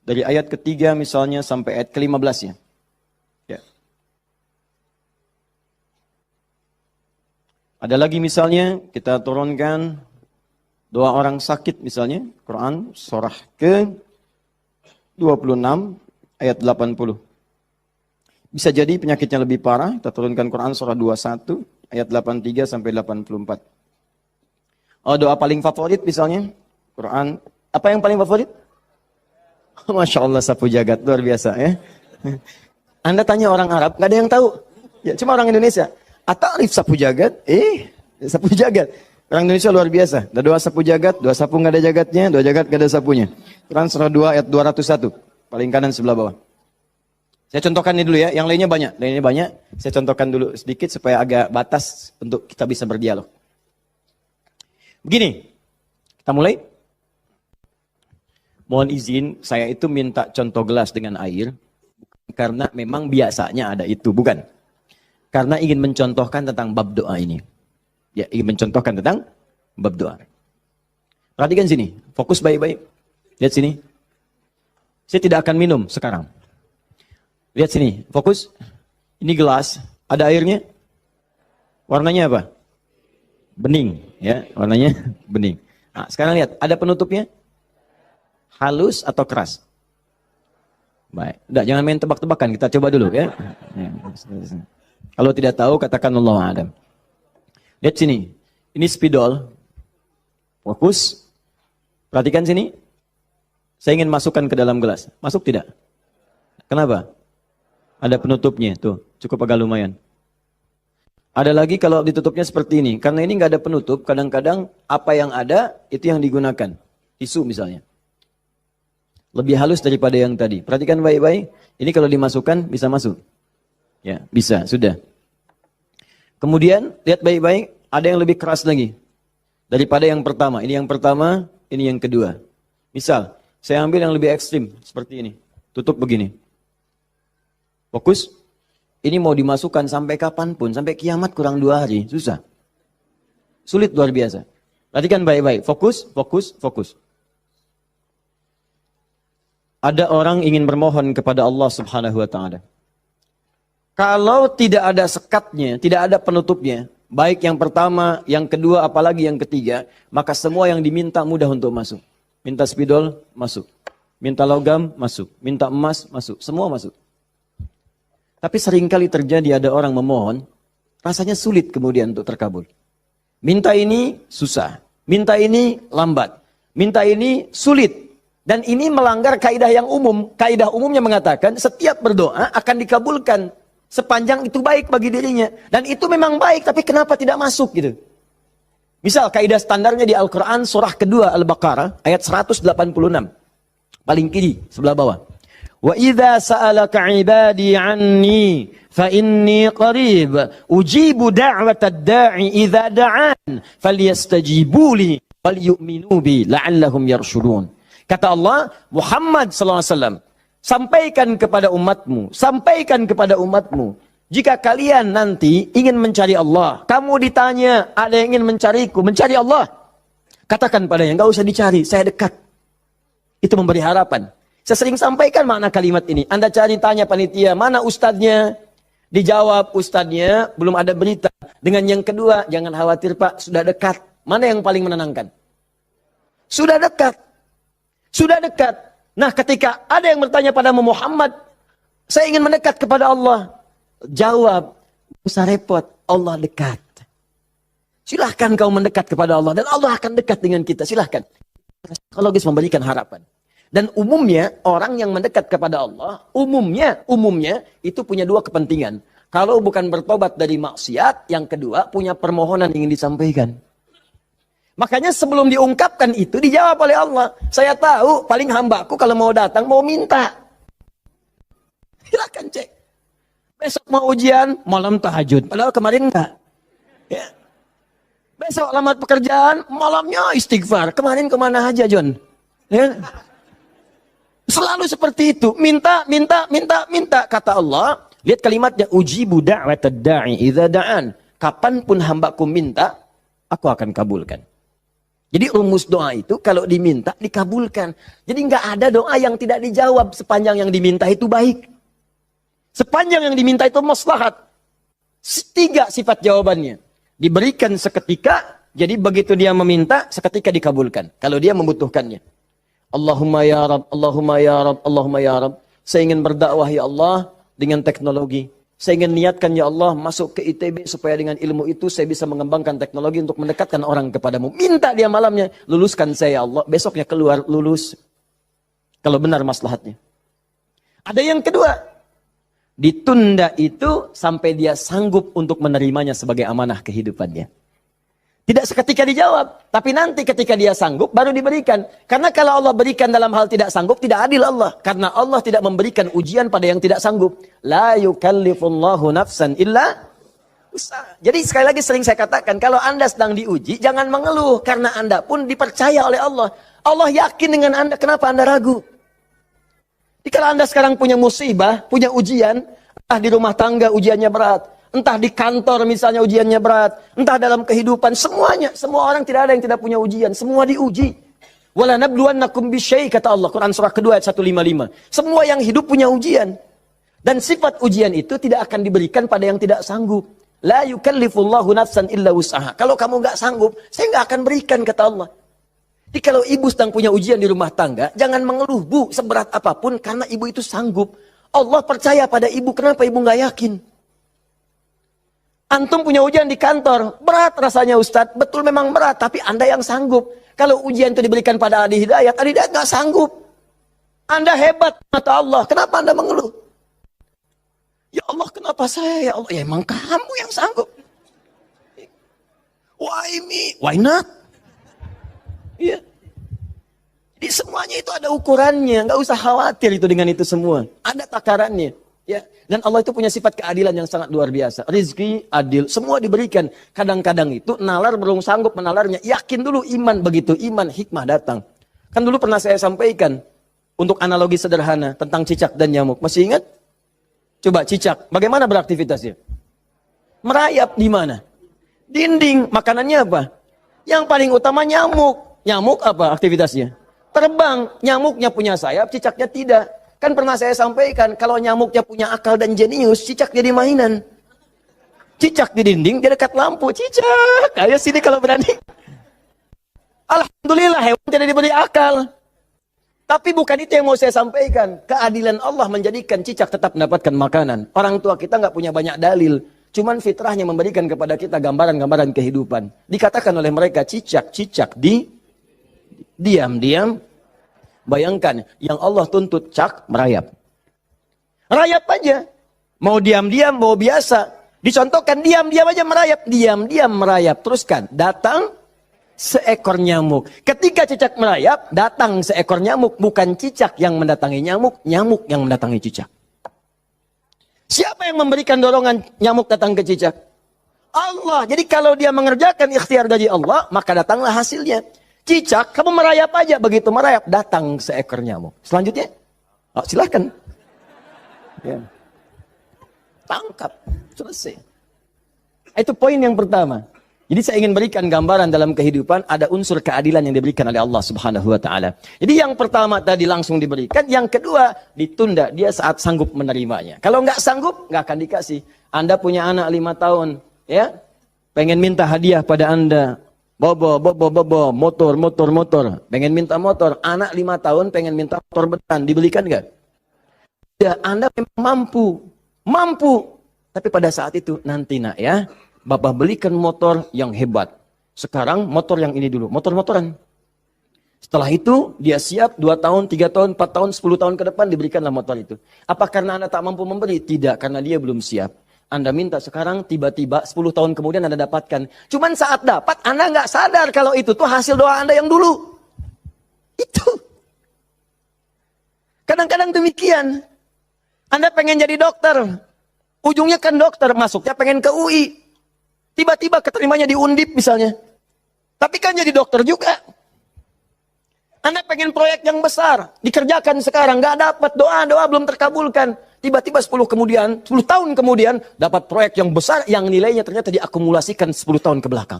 [SPEAKER 3] dari ayat ketiga misalnya sampai ayat ke-15 ya. Ya. Ada lagi misalnya kita turunkan doa orang sakit misalnya, Quran surah ke-26 ayat 80. Bisa jadi penyakitnya lebih parah, kita turunkan Quran surah 21 ayat 83 sampai 84. Oh, doa paling favorit misalnya Quran, apa yang paling favorit? Masya Allah, sapu jagat, luar biasa ya. Anda tanya orang Arab, nggak ada yang tahu. Ya, cuma orang Indonesia. Atarif sapu jagat? Sapu jagat. Orang Indonesia luar biasa. Ada doa sapu jagat, doa sapu nggak ada jagatnya, doa jagat nggak ada sapunya. Quran surah 2 ayat 201. Paling kanan sebelah bawah. Saya contohkan ini dulu ya, yang lainnya banyak. Saya contohkan dulu sedikit supaya agak batas untuk kita bisa berdialog. Begini, kita mulai. Mohon izin, saya itu minta contoh gelas dengan air, bukan karena memang biasanya ada itu, bukan. Karena ingin mencontohkan tentang bab doa ini. Ya, ingin mencontohkan tentang bab doa. Perhatikan sini, fokus baik-baik. Lihat sini. Saya tidak akan minum sekarang. Lihat sini, fokus. Ini gelas, ada airnya. Warnanya apa? Bening, ya, warnanya bening. Nah, sekarang lihat, ada penutupnya? Halus atau keras? Baik, udah jangan main tebak-tebakan, kita coba dulu ya. Kalau tidak tahu katakan Allah Adam. Lihat sini, ini spidol. Fokus. Perhatikan sini. Saya ingin masukkan ke dalam gelas. Masuk tidak? Kenapa? Ada penutupnya, tuh, cukup agak lumayan. Ada lagi kalau ditutupnya seperti ini. Karena ini nggak ada penutup, kadang-kadang apa yang ada, itu yang digunakan. Tisu misalnya. Lebih halus daripada yang tadi. Perhatikan baik-baik. Ini kalau dimasukkan, bisa masuk. Ya, bisa, sudah. Kemudian, lihat baik-baik, ada yang lebih keras lagi. Daripada yang pertama. Ini yang pertama, ini yang kedua. Misal, saya ambil yang lebih ekstrim, seperti ini. Tutup begini. Fokus. Ini mau dimasukkan sampai kapanpun, sampai kiamat kurang 2 hari. Susah. Sulit luar biasa. Perhatikan baik-baik. Fokus, fokus, fokus. Ada orang ingin bermohon kepada Allah Subhanahu wa Ta'ala. Kalau tidak ada sekatnya, tidak ada penutupnya, baik yang pertama, yang kedua, apalagi yang ketiga, maka semua yang diminta mudah untuk masuk. Minta spidol, masuk. Minta logam, masuk. Minta emas, masuk. Semua masuk. Tapi seringkali terjadi ada orang memohon, rasanya sulit kemudian untuk terkabul. Minta ini susah. Minta ini lambat. Minta ini sulit. Dan ini melanggar kaidah yang umum. Kaidah umumnya mengatakan setiap berdoa akan dikabulkan. Sepanjang itu baik bagi dirinya. Dan itu memang baik, tapi kenapa tidak masuk gitu. Misal kaidah standarnya di Al-Quran surah kedua Al-Baqarah ayat 186. Paling kiri sebelah bawah. Wa idza sa'alaka 'ibadi 'anni fa inni qarib ujibu da'watad da'i idza da'an falyastajibu li wal yu'minu bi la'allahum yarshudun. Kata Allah, Muhammad sallallahu alaihi wasallam, sampaikan kepada umatmu, jika kalian nanti ingin mencari Allah, kamu ditanya, ada yang ingin mencariku, mencari Allah, katakan padanya, enggak usah dicari, saya dekat. Itu memberi harapan. Saya sering sampaikan makna kalimat ini. Anda cari, tanya panitia, mana ustadznya? Dijawab, ustadznya belum ada berita. Dengan yang kedua, jangan khawatir Pak, sudah dekat. Mana yang paling menenangkan? Sudah dekat. Sudah dekat. Nah, ketika ada yang bertanya pada Muhammad, saya ingin mendekat kepada Allah. Jawab, usah repot, Allah dekat. Silahkan kau mendekat kepada Allah, dan Allah akan dekat dengan kita, silahkan. Psikologis memberikan harapan. Dan umumnya, orang yang mendekat kepada Allah, umumnya, itu punya dua kepentingan. Kalau bukan bertobat dari maksiat, yang kedua, punya permohonan yang ingin disampaikan. Makanya sebelum diungkapkan itu, dijawab oleh Allah. Saya tahu, paling hambaku kalau mau datang, mau minta. Silahkan cek. Besok mau ujian, malam tahajud. Padahal kemarin enggak. Ya. Besok lamar pekerjaan, malamnya istighfar. Kemarin kemana aja, John? Ya. Selalu seperti itu. Minta. Kata Allah, lihat kalimatnya, ujibu da'watad da'i idza da'an. Kapanpun hambaku minta, aku akan kabulkan. Jadi rumus doa itu, kalau diminta, dikabulkan. Jadi nggak ada doa yang tidak dijawab sepanjang yang diminta itu baik. Sepanjang yang diminta itu maslahat. 3 sifat jawabannya. Diberikan seketika, jadi begitu dia meminta, seketika dikabulkan. Kalau dia membutuhkannya. Allahumma ya Rab, Allahumma ya Rab, Allahumma ya Rab. Saya ingin berdakwah ya Allah dengan teknologi. Saya ingin niatkan ya Allah masuk ke ITB supaya dengan ilmu itu saya bisa mengembangkan teknologi untuk mendekatkan orang kepadamu. Minta dia malamnya, luluskan saya ya Allah. Besoknya keluar, lulus. Kalau benar maslahatnya. Ada yang kedua. Ditunda itu sampai dia sanggup untuk menerimanya sebagai amanah kehidupannya. Tidak seketika dijawab, tapi nanti ketika dia sanggup baru diberikan. Karena kalau Allah berikan dalam hal tidak sanggup, tidak adil Allah. Karena Allah tidak memberikan ujian pada yang tidak sanggup. La yukallifullahu nafsan illa usaha. Jadi sekali lagi sering saya katakan, kalau Anda sedang diuji, jangan mengeluh. Karena Anda pun dipercaya oleh Allah. Allah yakin dengan Anda, kenapa Anda ragu? Jadi kalau Anda sekarang punya musibah, punya ujian, entah di rumah tangga ujiannya berat, entah di kantor misalnya ujiannya berat, entah dalam kehidupan, semuanya, semua orang tidak ada yang tidak punya ujian, semua diuji. Wala nabluwannakum bisyai, kata Allah, Quran surah kedua ayat 155. Semua yang hidup punya ujian. Dan sifat ujian itu tidak akan diberikan pada yang tidak sanggup. La yukallifullahu nafsan illa wus'aha. Kalau kamu nggak sanggup, saya nggak akan berikan, kata Allah. Jadi kalau ibu sedang punya ujian di rumah tangga, jangan mengeluh, Bu, seberat apapun, karena ibu itu sanggup. Allah percaya pada ibu, kenapa ibu nggak yakin? Antum punya ujian di kantor, berat rasanya Ustadz, betul memang berat, tapi Anda yang sanggup. Kalau ujian itu diberikan pada Adi Hidayat nggak sanggup. Anda hebat, kata Allah, kenapa Anda mengeluh? Ya Allah, kenapa saya? Ya Allah, ya emang kamu yang sanggup. Why me? Why not? Iya. Jadi semuanya itu ada ukurannya, nggak usah khawatir itu dengan itu semua. Ada takarannya, ya. Dan Allah itu punya sifat keadilan yang sangat luar biasa. Rizki adil, semua diberikan. Kadang-kadang itu nalar belum sanggup menalarnya. Yakin dulu iman, begitu iman hikmah datang. Kan dulu pernah saya sampaikan untuk analogi sederhana tentang cicak dan nyamuk. Masih ingat? Coba cicak, bagaimana beraktivitasnya? Merayap di mana? Dinding. Makanannya apa? Yang paling utama nyamuk. Nyamuk apa aktivitasnya? Terbang. Nyamuknya punya sayap, cicaknya tidak. Kan pernah saya sampaikan, kalau nyamuknya punya akal dan jenius, cicak jadi mainan. Cicak di dinding, dia dekat lampu. Cicak, ayo sini kalau berani. Alhamdulillah, hewan tidak diberi akal. Tapi bukan itu yang mau saya sampaikan. Keadilan Allah menjadikan cicak tetap mendapatkan makanan. Orang tua kita nggak punya banyak dalil. Cuman fitrahnya memberikan kepada kita gambaran-gambaran kehidupan. Dikatakan oleh mereka, cicak di diam-diam. Bayangkan, yang Allah tuntut cak, merayap. Rayap aja. Mau diam-diam, mau biasa. Dicontohkan, diam-diam aja merayap. Diam-diam merayap. Teruskan, datang seekor nyamuk. Ketika cicak merayap, datang seekor nyamuk. Bukan cicak yang mendatangi nyamuk, nyamuk yang mendatangi cicak. Siapa yang memberikan dorongan nyamuk datang ke cicak? Allah. Jadi kalau dia mengerjakan ikhtiar dari Allah, maka datanglah hasilnya. Cicak, kamu merayap aja. Begitu merayap, datang seekor nyamuk. Selanjutnya, silahkan. Ya. Tangkap. Selesai. Itu poin yang pertama. Jadi saya ingin berikan gambaran dalam kehidupan ada unsur keadilan yang diberikan oleh Allah Subhanahu wa taala. Jadi yang pertama tadi langsung diberikan, yang kedua ditunda dia saat sanggup menerimanya. Kalau nggak sanggup, nggak akan dikasih. Anda punya anak 5 tahun, ya, pengen minta hadiah pada Anda. Bobo, motor. Pengen minta motor. Anak 5 tahun pengen minta motor beneran, dibelikan nggak? Ya, Anda mampu. Tapi pada saat itu, nanti nak ya, Bapak belikan motor yang hebat. Sekarang motor yang ini dulu, motor-motoran. Setelah itu, dia siap 2 tahun, 3 tahun, 4 tahun, 10 tahun ke depan diberikanlah motor itu. Apa karena Anda tak mampu memberi? Tidak, karena dia belum siap. Anda minta sekarang, tiba-tiba 10 tahun kemudian Anda dapatkan. Cuman saat dapat, Anda nggak sadar kalau itu tuh hasil doa Anda yang dulu. Itu. Kadang-kadang demikian. Anda pengen jadi dokter. Ujungnya kan dokter, masuknya pengen ke UI. Tiba-tiba keterimanya di Undip misalnya. Tapi kan jadi dokter juga. Anda pengen proyek yang besar. Dikerjakan sekarang, nggak dapat. Doa belum terkabulkan. Tiba-tiba 10 tahun kemudian, dapat proyek yang besar yang nilainya ternyata diakumulasikan 10 tahun ke belakang.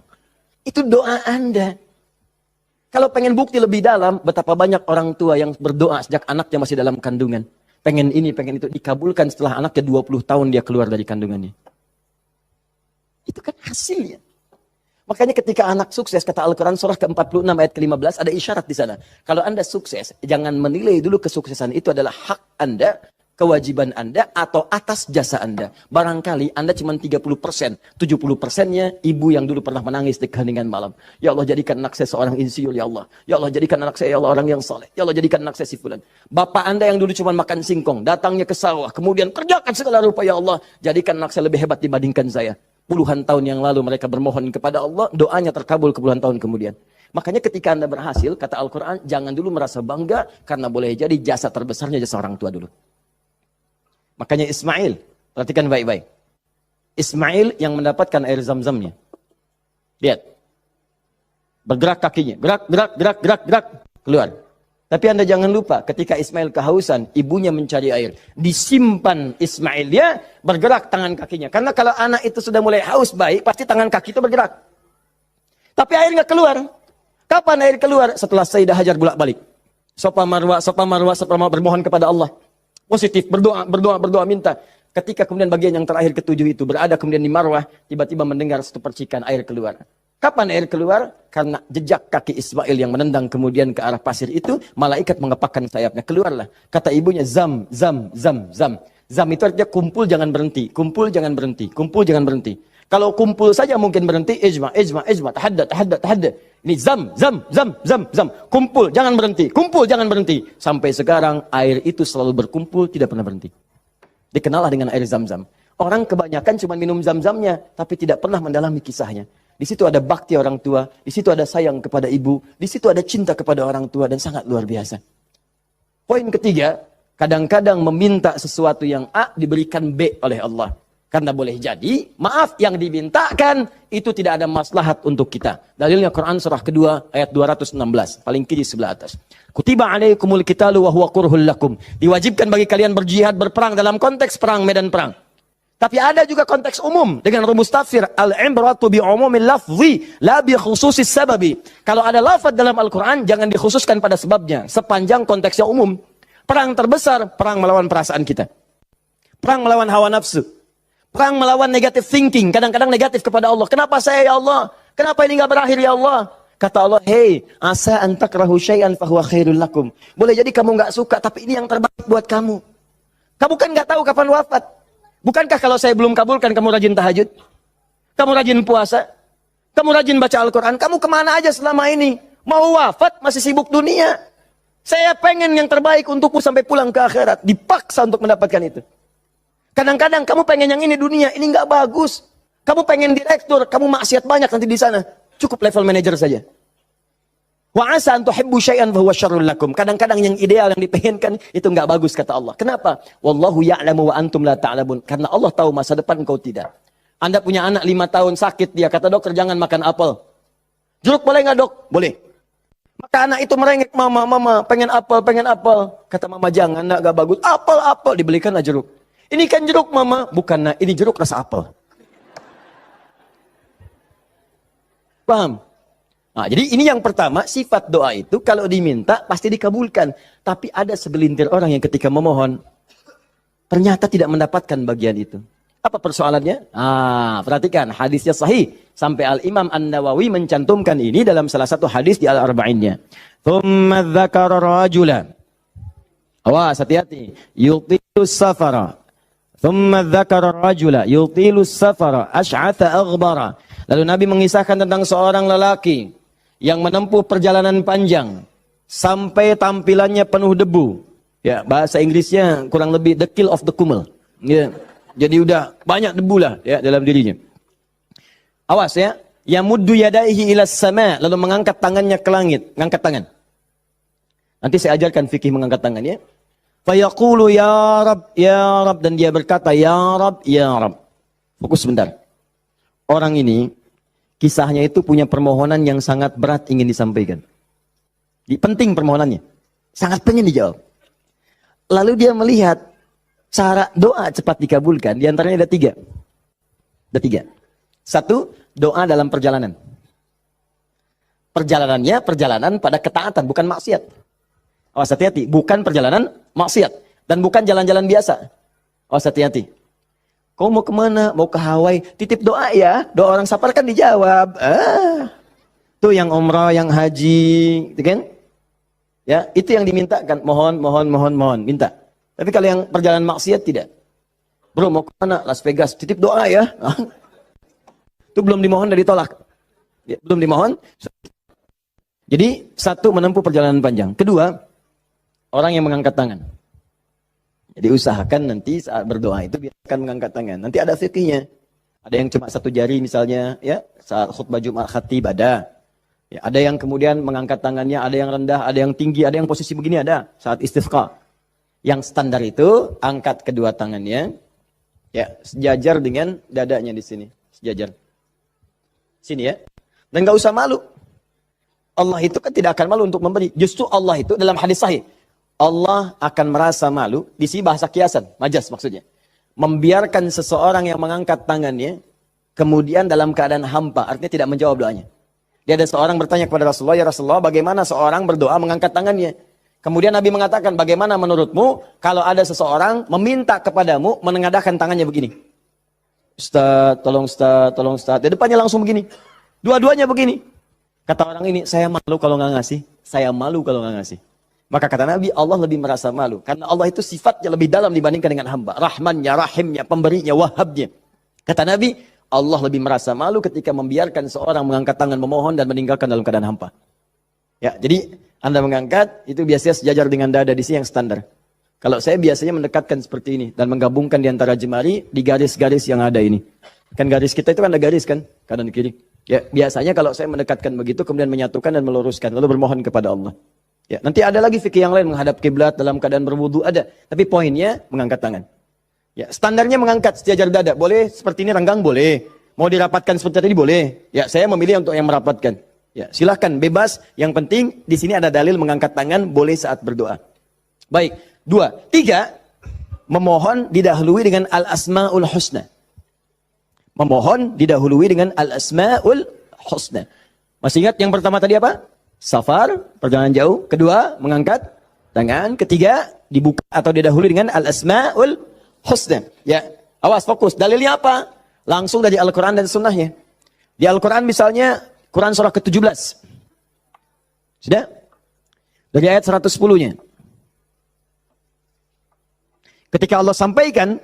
[SPEAKER 3] Itu doa Anda. Kalau pengen bukti lebih dalam, betapa banyak orang tua yang berdoa sejak anaknya masih dalam kandungan. Pengen ini, pengen itu. Dikabulkan setelah anaknya 20 tahun dia keluar dari kandungannya. Itu kan hasilnya. Makanya ketika anak sukses, kata Al-Quran surah ke-46 ayat ke-15, ada isyarat di sana. Kalau Anda sukses, jangan menilai dulu kesuksesan itu adalah hak Anda, kewajiban Anda, atau atas jasa Anda. Barangkali Anda cuma 30%, 70%-nya ibu yang dulu pernah menangis di keheningan malam. Ya Allah, jadikan anak saya seorang insinyur, ya Allah. Ya Allah, jadikan anak saya, ya Allah, orang yang saleh. Ya Allah, jadikan anak saya si fulan. Bapak Anda yang dulu cuma makan singkong, datangnya ke sawah, kemudian kerjakan segala rupa, ya Allah. Jadikan anak saya lebih hebat dibandingkan saya. Puluhan tahun yang lalu mereka bermohon kepada Allah, doanya terkabul ke puluhan tahun kemudian. Makanya ketika Anda berhasil, kata Al-Quran, jangan dulu merasa bangga, karena boleh jadi jasa terbesarnya jasa orang tua dulu. Makanya Ismail, perhatikan baik-baik. Ismail yang mendapatkan air zam-zamnya. Lihat. Bergerak kakinya. Gerak. Keluar. Tapi Anda jangan lupa, ketika Ismail kehausan, ibunya mencari air. Disimpan Ismail, dia bergerak tangan kakinya. Karena kalau anak itu sudah mulai haus baik, pasti tangan kaki itu bergerak. Tapi air nggak keluar. Kapan air keluar? Setelah Sayyidah Hajar bolak-balik. Safa Marwah, bermohon kepada Allah. Positif, berdoa, minta. Ketika kemudian bagian yang terakhir ketujuh itu berada kemudian di Marwah, tiba-tiba mendengar satu percikan air keluar. Kapan air keluar? Karena jejak kaki Ismail yang menendang kemudian ke arah pasir itu, malaikat mengepakkan sayapnya. Keluarlah. Kata ibunya, zam. Zam itu artinya kumpul jangan berhenti. Kumpul jangan berhenti. Kalau kumpul saja mungkin berhenti, ijma. Tahadda. Ini zam. Kumpul jangan berhenti. Sampai sekarang air itu selalu berkumpul, tidak pernah berhenti. Dikenallah dengan air zam-zam. Orang kebanyakan cuma minum zam-zamnya, tapi tidak pernah mendalami kisahnya. Di situ ada bakti orang tua, di situ ada sayang kepada ibu, di situ ada cinta kepada orang tua, dan sangat luar biasa. Poin ketiga, kadang-kadang meminta sesuatu yang A diberikan B oleh Allah. Karena boleh jadi, maaf yang dimintakan itu tidak ada maslahat untuk kita. Dalilnya Quran surah kedua ayat 216, paling kiri sebelah atas. Kutiba alaikumul qitalu wa huwa kurhul lakum. Diwajibkan bagi kalian berjihad, berperang dalam konteks perang, medan perang. Tapi ada juga konteks umum dengan rumus tafsir al-ibratu bi umumil lafzi la bi khususis sababi. Kalau ada lafaz dalam Al-Qur'an jangan dikhususkan pada sebabnya, sepanjang konteksnya umum. Perang terbesar, perang melawan perasaan kita. Perang melawan hawa nafsu. Perang melawan negative thinking, kadang-kadang negatif kepada Allah. Kenapa saya ya Allah? Kenapa ini enggak berakhir ya Allah? Kata Allah, "Hei, asa an takrahu syai'an fa huwa khairul lakum." Boleh jadi kamu enggak suka, tapi ini yang terbaik buat kamu. Kamu kan enggak tahu kapan wafat. Bukankah kalau saya belum kabulkan, kamu rajin tahajud? Kamu rajin puasa? Kamu rajin baca Al-Quran? Kamu kemana aja selama ini? Mau wafat, masih sibuk dunia. Saya pengen yang terbaik untukmu sampai pulang ke akhirat. Dipaksa untuk mendapatkan itu. Kadang-kadang kamu pengen yang ini dunia, ini nggak bagus. Kamu pengen direktur, kamu maksiat banyak nanti di sana. Cukup level manager saja. Wa asa an tuhibbu syai'an fa huwa syarrul lakum. Kadang-kadang yang ideal yang dipengenkan itu enggak bagus kata Allah. Kenapa? Wallahu ya'lamu wa antum la ta'lamun. Karena Allah tahu masa depan engkau tidak. Anda punya anak 5 tahun sakit, dia kata dokter jangan makan apel. Jeruk boleh enggak dok? Boleh. Maka anak itu merengek, mama, pengen apel, pengen apel. Kata mama, jangan nak, gak bagus. Apel, dibelikanlah jeruk. Ini kan jeruk mama. Bukan nak, ini jeruk rasa apel. Paham? Nah, jadi ini yang pertama, sifat doa itu kalau diminta pasti dikabulkan. Tapi ada segelintir orang yang ketika memohon, ternyata tidak mendapatkan bagian itu. Apa persoalannya? Perhatikan, hadisnya sahih. Sampai Al-Imam An-Nawawi mencantumkan ini dalam salah satu hadis di Al-Arba'innya. Thumma dzakara rajula. Awas, hati-hati. Yutilu safara. Thumma dzakara rajula. Yutilu safara. Ash'atha aghbara. Lalu Nabi mengisahkan tentang seorang lelaki yang menempuh perjalanan panjang sampai tampilannya penuh debu. Ya, bahasa Inggrisnya kurang lebih the kill of the kumel. Ya. Jadi udah banyak debu lah ya dalam dirinya. Awas ya, yamuddu yadaihi ilas sama, lalu mengangkat tangannya ke langit, ngangkat tangan. Nanti saya ajarkan fikih mengangkat tangan ya. Fa yaqulu ya Rab, dan dia berkata ya Rab, ya Rab. Fokus sebentar. Orang ini kisahnya itu punya permohonan yang sangat berat ingin disampaikan. Penting permohonannya. Sangat pengen dijawab. Lalu dia melihat cara doa cepat dikabulkan, diantaranya ada 3. Ada 3. 1, doa dalam perjalanan. Perjalanannya perjalanan pada ketaatan, bukan maksiat. Awas hati-hati, bukan perjalanan maksiat. Dan bukan jalan-jalan biasa. Awas hati-hati. Kau mau kemana? Mau ke Hawaii? Titip doa ya. Doa orang safar kan dijawab. Tuh yang umrah, yang haji, gitu kan? Ya, itu yang dimintakan. Mohon, minta. Tapi kalau yang perjalanan maksiat tidak. Bro, mau ke mana? Las Vegas. Titip doa ya. Itu belum dimohon dan ditolak. Ya, belum dimohon. Jadi, 1, menempuh perjalanan panjang. 2, orang yang mengangkat tangan. Jadi usahakan nanti saat berdoa itu biarkan mengangkat tangan. Nanti ada fikihnya. Ada yang cuma 1 jari misalnya, ya, saat khutbah Jumat khatib ada. Ya, ada yang kemudian mengangkat tangannya, ada yang rendah, ada yang tinggi, ada yang posisi begini ada saat istisqa. Yang standar itu angkat kedua tangannya, ya, sejajar dengan dadanya di sini, sejajar. Sini ya. Dan nggak usah malu. Allah itu kan tidak akan malu untuk memberi. Justru Allah itu dalam hadis sahih, Allah akan merasa malu, di sini bahasa kiasan, majas maksudnya. Membiarkan seseorang yang mengangkat tangannya, kemudian dalam keadaan hampa, artinya tidak menjawab doanya. Dia ada seorang bertanya kepada Rasulullah, ya Rasulullah, bagaimana seorang berdoa mengangkat tangannya? Kemudian Nabi mengatakan, bagaimana menurutmu kalau ada seseorang meminta kepadamu menengadahkan tangannya begini? Ustaz, tolong Ustaz. Di depannya langsung begini. Dua-duanya begini. Kata orang ini, saya malu kalau nggak ngasih. Saya malu kalau nggak ngasih. Maka kata Nabi, Allah lebih merasa malu. Karena Allah itu sifatnya lebih dalam dibandingkan dengan hamba. Rahmannya, rahimnya, pemberinya, wahabnya. Kata Nabi, Allah lebih merasa malu ketika membiarkan seorang mengangkat tangan memohon dan meninggalkan dalam keadaan hampa. Ya, jadi Anda mengangkat, itu biasanya sejajar dengan dada di sini yang standar. Kalau saya biasanya mendekatkan seperti ini. Dan menggabungkan di antara jemari di garis-garis yang ada ini. Kan garis kita itu kan ada garis kan? Kanan kiri. Ya, biasanya kalau saya mendekatkan begitu, kemudian menyatukan dan meluruskan. Lalu bermohon kepada Allah. Ya, nanti ada lagi fikih yang lain menghadap kiblat dalam keadaan berwudu ada. Tapi poinnya mengangkat tangan. Ya, standarnya mengangkat sejajar dada. Boleh seperti ini renggang boleh. Mau dirapatkan seperti tadi boleh. Ya, saya memilih untuk yang merapatkan. Ya, silahkan bebas. Yang penting di sini ada dalil mengangkat tangan boleh saat berdoa. Baik, 2, 3, memohon didahului dengan al-asmaul husna. Memohon didahului dengan al-asmaul husna. Masih ingat yang pertama tadi apa? Safar, perjalanan jauh. 2, mengangkat tangan. 3, dibuka atau didahului dengan al-asmaul husna. Ya, awas fokus. Dalilnya apa? Langsung dari Al-Quran dan Sunnahnya. Di Al-Quran misalnya, Quran surah ke-17. Sudah? Dari ayat 110-nya. Ketika Allah sampaikan,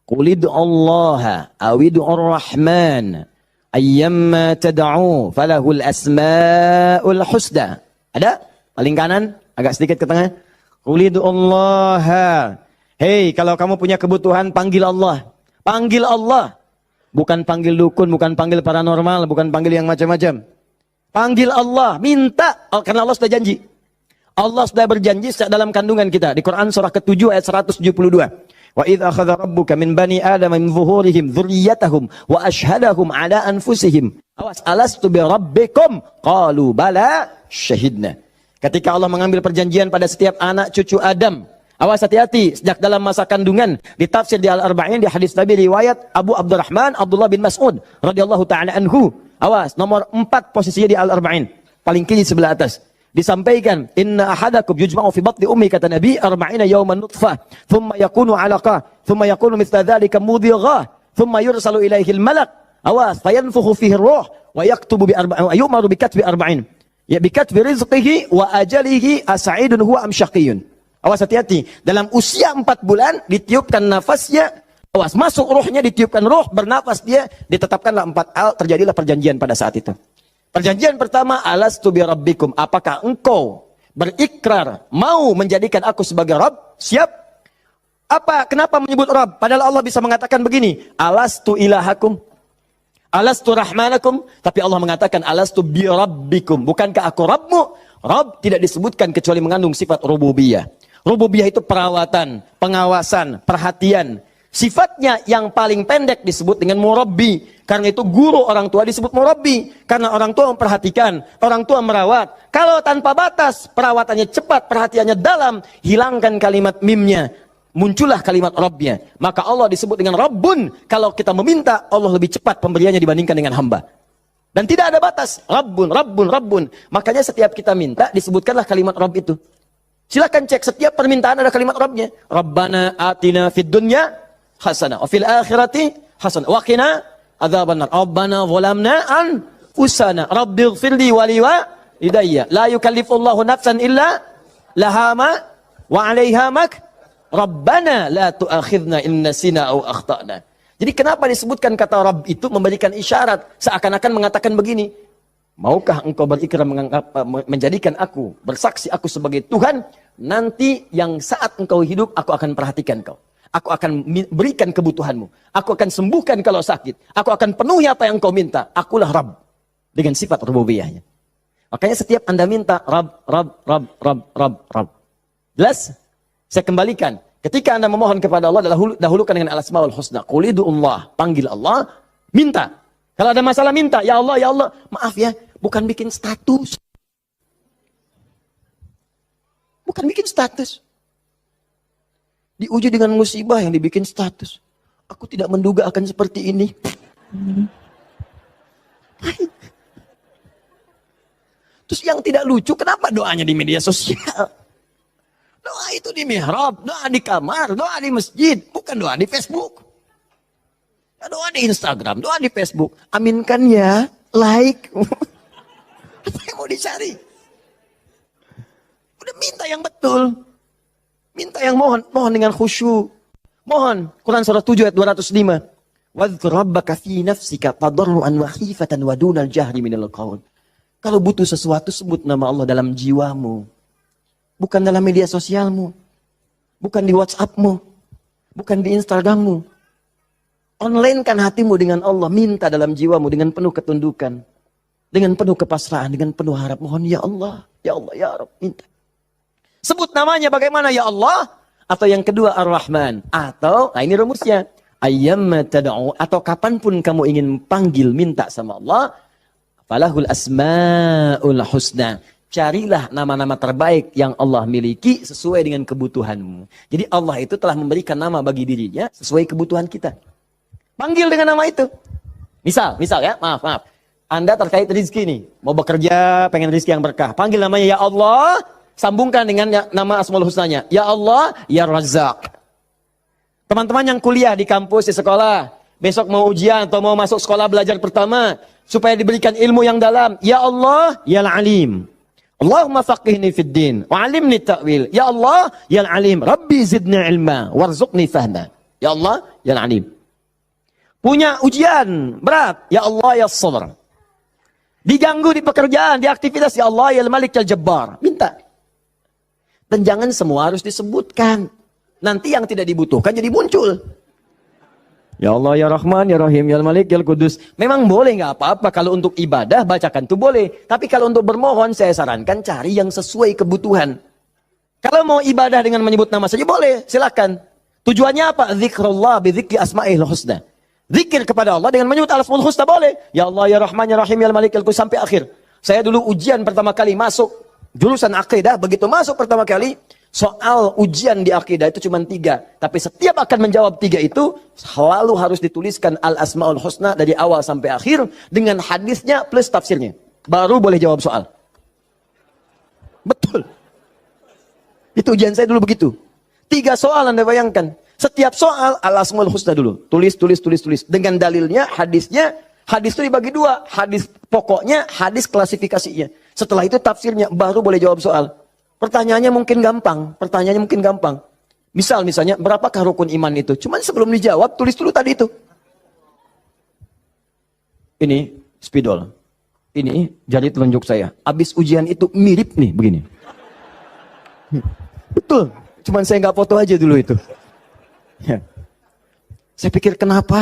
[SPEAKER 3] Qulid Allah awid'ur rahman ayyamma tad'u falahul asma'ul husna. Ada? Paling kanan, agak sedikit ke tengah. Qulid Allah. Hei, kalau kamu punya kebutuhan, panggil Allah. Panggil Allah. Bukan panggil dukun, bukan panggil paranormal, bukan panggil yang macam-macam. Panggil Allah, minta. Karena Allah sudah janji. Allah sudah berjanji dalam kandungan kita. Di Quran surah ke-7 ayat 172. Wa idh akhadha rabbuka min bani Adam min zuhurihim dzurriyyatahum wa ashhadahum ala anfusihim. Awas, alastu bi rabbikum? Qalu bala syahidna. Ketika Allah mengambil perjanjian pada setiap anak cucu Adam. Awas hati-hati, sejak dalam masa kandungan, ditafsir di Al-Arba'in, di hadis Nabi riwayat Abu Abdurrahman Abdullah bin Mas'ud radhiyallahu taala anhu. Awas, nomor 4 posisinya di Al-Arba'in, paling kiri sebelah atas. Disampaikan, inna ahadakum yujma'u fi batni ummi, kata Nabi, 40 yawman nutfah, thumma yakunu 'alaqah, thumma yakunu mithla dhalika mudhighah, thumma yursalu ilaihi al-malak. Awas, fayanfukhu fihi ar-ruh wa yaktubu bi arba'in, yu'maru bi katbi 40. Ya bi katbi rizqihi wa ajalihi as'idun huwa am syaqiyyun. Awas hati-hati, dalam usia 4 bulan ditiupkan nafasnya, awas masuk ruhnya, ditiupkan ruh, bernafas dia, ditetapkanlah 4 hal, terjadilah perjanjian pada saat itu. Perjanjian pertama, alastu bi rabbikum, apakah engkau berikrar mau menjadikan aku sebagai Rabb? Siap? Kenapa menyebut Rabb? Padahal Allah bisa mengatakan begini, alastu ilahakum, alastu rahmanakum, tapi Allah mengatakan alastu bi rabbikum, bukankah aku Rabbmu? Rabb tidak disebutkan kecuali mengandung sifat rububiyah. Rububiyah itu perawatan, pengawasan, perhatian. Sifatnya yang paling pendek disebut dengan murabbi. Karena itu guru orang tua disebut murabbi. Karena orang tua memperhatikan, orang tua merawat. Kalau tanpa batas, perawatannya cepat, perhatiannya dalam, hilangkan kalimat mimnya. Muncullah kalimat Rabbnya. Maka Allah disebut dengan Rabbun. Kalau kita meminta, Allah lebih cepat pemberiannya dibandingkan dengan hamba. Dan tidak ada batas. Rabbun, Rabbun, Rabbun. Makanya setiap kita minta, disebutkanlah kalimat Rabb itu. Silakan cek, setiap permintaan ada kalimat Rabbnya. Rabbana atina fid dunya hasanah, wa fil akhirati hasanah, wa qina adzabannar. Rabbana zalamna anfusana, rabbighfirli wa li walidayya. La yukallifullahu nafsan illa laha ma wa 'alaiha mak. Rabbana la tu'akhidna in nasina aw akhtana. Jadi kenapa disebutkan kata Rabb itu memberikan isyarat, seakan-akan mengatakan begini, maukah engkau berikrar menjadikan aku, bersaksi aku sebagai Tuhan, nanti yang saat engkau hidup, aku akan perhatikan kau. Aku akan berikan kebutuhanmu. Aku akan sembuhkan kalau sakit. Aku akan penuhi apa yang engkau minta. Akulah Rabb. Dengan sifat rububiyahnya. Makanya setiap Anda minta, Rabb, Rabb, Rabb, Rabb, Rabb, Rabb. Jelas? Saya kembalikan. Ketika Anda memohon kepada Allah, dahulukan dengan al-asmaul husna. Qulidu'ullah. Panggil Allah, minta. Kalau ada masalah minta, ya Allah, maaf ya, bukan bikin status. Bukan bikin status. Diuji dengan musibah yang dibikin status. Aku tidak menduga akan seperti ini. Terus yang tidak lucu, kenapa doanya di media sosial? Doa itu di mihrab, doa di kamar, doa di masjid, bukan doa di Facebook. Doa di Instagram, doa di Facebook. Aminkan ya, like. Apa yang mau dicari? Udah minta yang betul. Minta yang mohon dengan khusyuk. Mohon. Quran surah 7 ayat 205. Wadhkur rabbaka fi nafsika tadarruan wa khifatan wa dunal jahri minal qaul. Kalau butuh sesuatu, sebut nama Allah dalam jiwamu. Bukan dalam media sosialmu. Bukan di WhatsAppmu. Bukan di Instagrammu. Online-kan hatimu dengan Allah. Minta dalam jiwamu dengan penuh ketundukan. Dengan penuh kepasrahan. Dengan penuh harap. Mohon ya Allah. Ya Allah ya Rabb. Minta. Sebut namanya bagaimana ya Allah. Atau yang kedua Ar-Rahman. Atau, nah ini rumusnya. Ayyamma tad'u. Atau kapanpun kamu ingin panggil minta sama Allah. Falahul asma'ul husna. Carilah nama-nama terbaik yang Allah miliki sesuai dengan kebutuhanmu. Jadi Allah itu telah memberikan nama bagi dirinya sesuai kebutuhan kita. Panggil dengan nama itu. Misal ya, maaf. Anda terkait rezeki nih, mau bekerja, pengen rezeki yang berkah. Panggil namanya ya Allah, sambungkan dengan nama Asmaul Husnanya. Ya Allah, ya Razzaq. Teman-teman yang kuliah di kampus, di sekolah, besok mau ujian atau mau masuk sekolah belajar pertama, supaya diberikan ilmu yang dalam. Ya Allah, ya Alim. Allahumma faqihni fid din wa 'allimni ta'wil. Ya Allah, ya Alim, Rabbi zidni ilma warzuqni fahma. Ya Allah, ya Alim. Punya ujian berat, ya Allah, ya Sabr. Diganggu di pekerjaan, di aktivitas, ya Allah, ya Malik, ya Jabbar. Minta. Dan jangan semua harus disebutkan. Nanti yang tidak dibutuhkan jadi muncul. Ya Allah, ya Rahman, ya Rahim, ya Malik, ya Kudus. Memang boleh, nggak apa-apa. Kalau untuk ibadah, bacakan itu boleh. Tapi kalau untuk bermohon, saya sarankan cari yang sesuai kebutuhan. Kalau mau ibadah dengan menyebut nama saja, boleh. Silakan. Tujuannya apa? Zikrullah bidzikri asma'il husna. Zikir kepada Allah dengan menyebut al-asmaul husna boleh. Ya Allah, ya Rahman, ya Rahim, ya Malik, ya Kudus, sampai akhir. Saya dulu ujian pertama kali masuk Jurusan akidah, begitu masuk pertama kali, soal ujian di akidah itu cuma 3. Tapi setiap akan menjawab 3 itu, selalu harus dituliskan Al-Asma'ul Husna dari awal sampai akhir, dengan hadisnya plus tafsirnya. Baru boleh jawab soal. Betul. Itu ujian saya dulu begitu. 3 soal Anda bayangkan. Setiap soal Al-Asma'ul Husna dulu. Tulis. Dengan dalilnya, hadisnya. Hadis itu dibagi 2. Hadis pokoknya, hadis klasifikasinya. Setelah itu tafsirnya, baru boleh jawab soal. Pertanyaannya mungkin gampang. Misalnya, berapakah rukun iman itu? Cuman sebelum dijawab, tulis dulu tadi itu. Ini spidol. Ini jari telunjuk saya. Habis ujian itu mirip nih, begini. Betul. Cuman saya nggak foto aja dulu itu. Ya. Saya pikir kenapa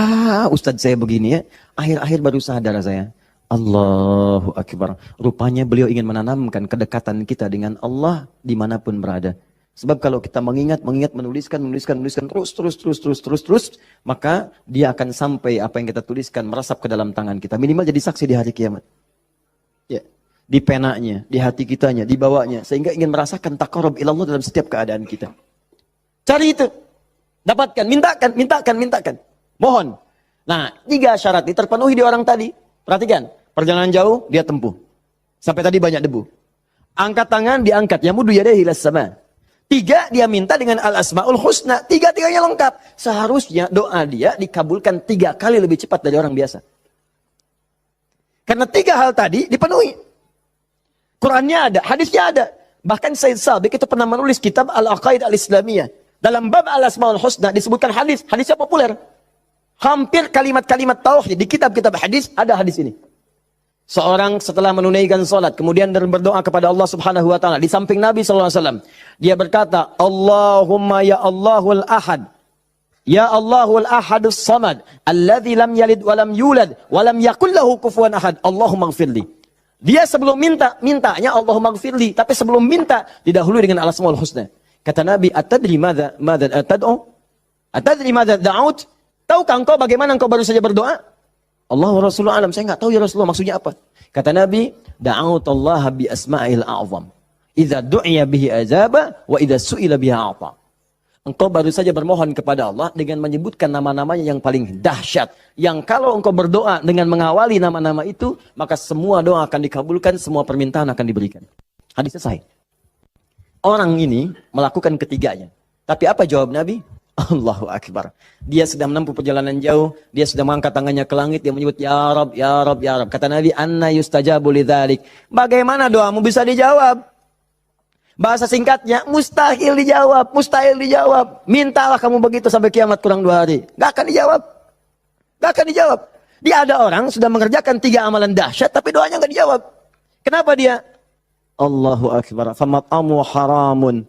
[SPEAKER 3] Ustadz saya begini ya. Akhir-akhir baru sadar saya. Allahu Akbar. Rupanya beliau ingin menanamkan kedekatan kita dengan Allah dimanapun berada. Sebab kalau kita mengingat, menuliskan terus, maka dia akan sampai apa yang kita tuliskan meresap ke dalam tangan kita. Minimal jadi saksi di hari kiamat. Ya. Di penanya, di hati kitanya, di bawahnya. Sehingga ingin merasakan taqarrub ilallah dalam setiap keadaan kita. Cari itu. Dapatkan, mintakan. Mohon. Nah, 3 syarat ini terpenuhi di orang tadi. Perhatikan, perjalanan jauh dia tempuh. Sampai tadi banyak debu. Angkat tangan diangkat, yamudu yadayhi ilas sama. 3 dia minta dengan Al-Asma'ul Husna. 3-tiganya lengkap. Seharusnya doa dia dikabulkan 3 kali lebih cepat dari orang biasa. Karena 3 hal tadi dipenuhi. Qurannya ada, hadisnya ada. Bahkan Sayyid Sabiq itu pernah menulis kitab Al-Aqaid Al-Islamiyah. Dalam bab Al-Asma'ul Husna disebutkan hadisnya populer. Hampir kalimat-kalimat tauhid di kitab-kitab hadis ada hadis ini. Seorang setelah menunaikan salat kemudian berdoa kepada Allah Subhanahu wa taala di samping Nabi sallallahu alaihi wasallam, dia berkata, "Allahumma ya Allahul Ahad. Ya Allahul Ahadus Samad, alladzi lam yalid wa lam yulad wa lam yakul lahu kufuwan ahad. Allahumma ighfirli." Dia sebelum mintanya Allahumma ighfirli, tapi sebelum minta didahului dengan Al-Asmaul Husna. Kata Nabi, "Atadri madza tad'u? Atadri madza da'ut?" Tahukah engkau bagaimana engkau baru saja berdoa? Allah wa Rasulullah alam, saya enggak tahu ya Rasulullah maksudnya apa. Kata Nabi, "Da'autullaha bi asma'il a'zam. Idza du'iya bihi azaba wa idza su'ila biha a'ta." Engkau baru saja bermohon kepada Allah dengan menyebutkan nama-namanya yang paling dahsyat. Yang kalau engkau berdoa dengan mengawali nama-nama itu, maka semua doa akan dikabulkan, semua permintaan akan diberikan. Hadis selesai. Orang ini melakukan ketiganya. Tapi apa jawab Nabi? Allahu Akbar. Dia sudah menempuh perjalanan jauh, dia sudah mengangkat tangannya ke langit, dia menyebut ya Rab, ya Rab, ya Rab. Kata Nabi, "Anna yustajabu lidzalik." Bagaimana doamu bisa dijawab? Bahasa singkatnya, mustahil dijawab. Mintalah kamu begitu sampai kiamat kurang 2 hari. Gak akan dijawab. Dia ada orang sudah mengerjakan 3 amalan dahsyat, tapi doanya gak dijawab. Kenapa dia? Allahu Akbar. Famat'amu haramun.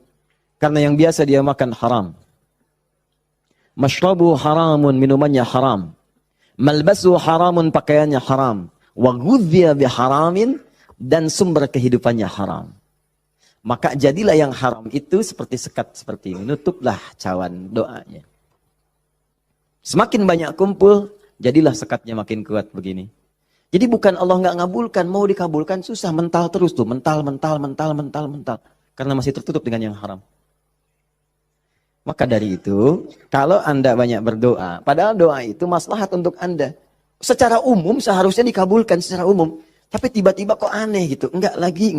[SPEAKER 3] Karena yang biasa dia makan haram. Mashrabu haramun, minumannya haram. Malbasu haramun, pakaiannya haram. Wa ghudhiya biharamin, dan sumber kehidupannya haram. Maka jadilah yang haram itu seperti sekat seperti ini. Nutuplah cawan doanya. Semakin banyak kumpul, jadilah sekatnya makin kuat begini. Jadi bukan Allah nggak ngabulkan, mau dikabulkan susah, mental terus tuh, mental. Karena masih tertutup dengan yang haram. Maka dari itu, kalau Anda banyak berdoa, padahal doa itu maslahat untuk Anda. Secara umum seharusnya dikabulkan secara umum. Tapi tiba-tiba kok aneh gitu. Enggak lagi.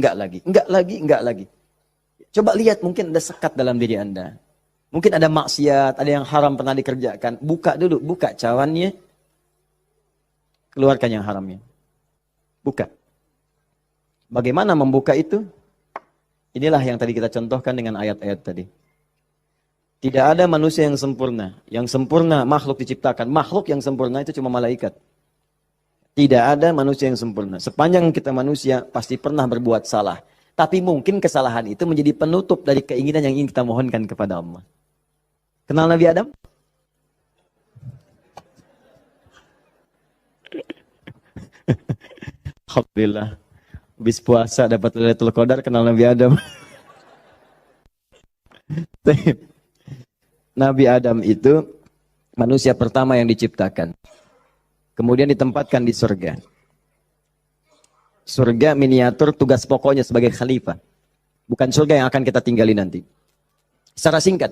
[SPEAKER 3] Coba lihat, mungkin ada sekat dalam diri Anda. Mungkin ada maksiat, ada yang haram pernah dikerjakan. Buka dulu, buka cawannya. Keluarkan yang haramnya. Buka. Bagaimana membuka itu? Inilah yang tadi kita contohkan dengan ayat-ayat tadi. Tidak ada manusia yang sempurna. Yang sempurna makhluk diciptakan. Makhluk yang sempurna itu cuma malaikat. Tidak ada manusia yang sempurna. Sepanjang kita manusia pasti pernah berbuat salah. Tapi mungkin kesalahan itu menjadi penutup dari keinginan yang ingin kita mohonkan kepada Allah. Kenal Nabi Adam? Alhamdulillah. Habis puasa dapat Lailatul Qadar, kenal Nabi Adam. Nabi Adam itu manusia pertama yang diciptakan. Kemudian ditempatkan di surga. Surga miniatur, tugas pokoknya sebagai khalifah. Bukan surga yang akan kita tinggali nanti. Secara singkat,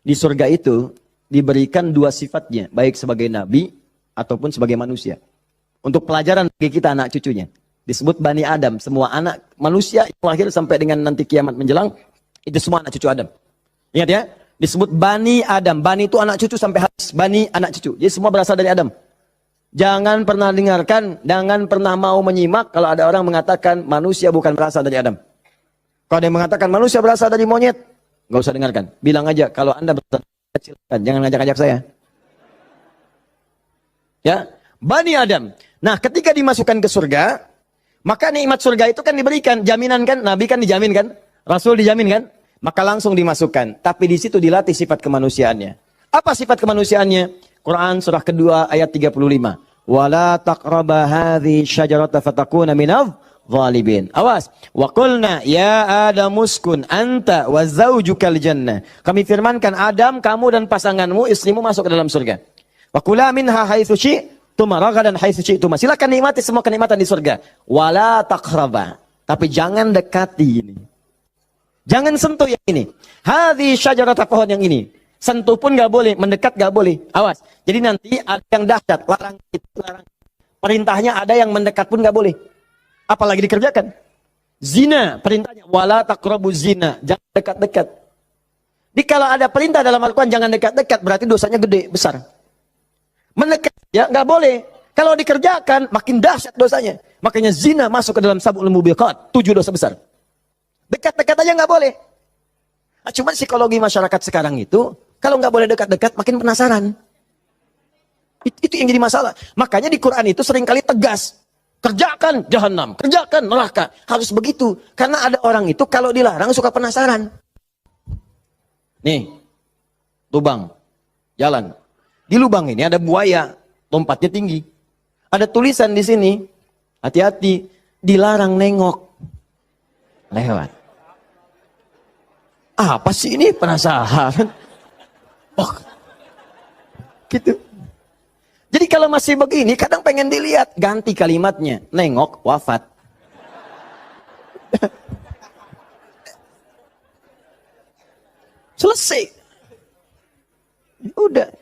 [SPEAKER 3] di surga itu diberikan dua sifatnya, baik sebagai nabi ataupun sebagai manusia. Untuk pelajaran bagi kita anak cucunya. Disebut Bani Adam, semua anak manusia yang lahir sampai dengan nanti kiamat menjelang, itu semua anak cucu Adam. Ingat ya, disebut Bani Adam. Bani itu anak cucu sampai habis. Bani anak cucu. Jadi semua berasal dari Adam. Jangan pernah dengarkan, jangan pernah mau menyimak kalau ada orang mengatakan manusia bukan berasal dari Adam. Kalau ada yang mengatakan manusia berasal dari monyet, nggak usah dengarkan. Bilang aja kalau Anda berasal dari kecil, jangan ngajak-ngajak saya. Ya, Bani Adam. Nah, ketika dimasukkan ke surga, maka nikmat surga itu kan diberikan, jaminan kan, Nabi kan dijamin kan, Rasul dijamin kan, maka langsung dimasukkan. Tapi di situ dilatih sifat kemanusiaannya. Apa sifat kemanusiaannya? Quran surah kedua ayat 35. Wala taqraba hadhihi syajarata fatakuna minadh zalimin. Awas. Wa qulna ya Adam uskun anta wa zaujukal jannah. Kami firmankan Adam, kamu dan pasanganmu, istrimu masuk ke dalam surga. Wa kula minha haitsu syi'tum ragadan haitsu syi'tum. Silakan nikmati semua kenikmatan di surga. Wala taqraba. Tapi jangan dekati ini. Jangan sentuh yang ini. Hadhihi syajarata, pohon yang ini. Sentuh pun gak boleh, mendekat gak boleh. Awas. Jadi nanti ada yang dahsyat, larang itu, larang. Perintahnya ada yang mendekat pun gak boleh. Apalagi dikerjakan. Zina, perintahnya wala taqrabu zina, jangan dekat-dekat. Jadi kalau ada perintah dalam Al-Quran jangan dekat-dekat, berarti dosanya gede, besar. Mendekat ya gak boleh. Kalau dikerjakan makin dahsyat dosanya. Makanya zina masuk ke dalam sab'ul mubiqat, 7 dosa besar. Dekat-dekat aja gak boleh. Nah, cuman psikologi masyarakat sekarang itu, kalau nggak boleh dekat-dekat, makin penasaran. Itu yang jadi masalah. Makanya di Quran itu seringkali tegas. Kerjakan jahanam, kerjakan neraka. Harus begitu. Karena ada orang itu kalau dilarang suka penasaran. Nih, lubang, jalan. Di lubang ini ada buaya, lompatnya tinggi. Ada tulisan di sini, hati-hati, dilarang nengok. Lewat. Apa sih ini? Penasaran. Oh, gitu. Jadi kalau masih begini, kadang pengen dilihat, ganti kalimatnya, nengok, wafat. Selesai. Udah.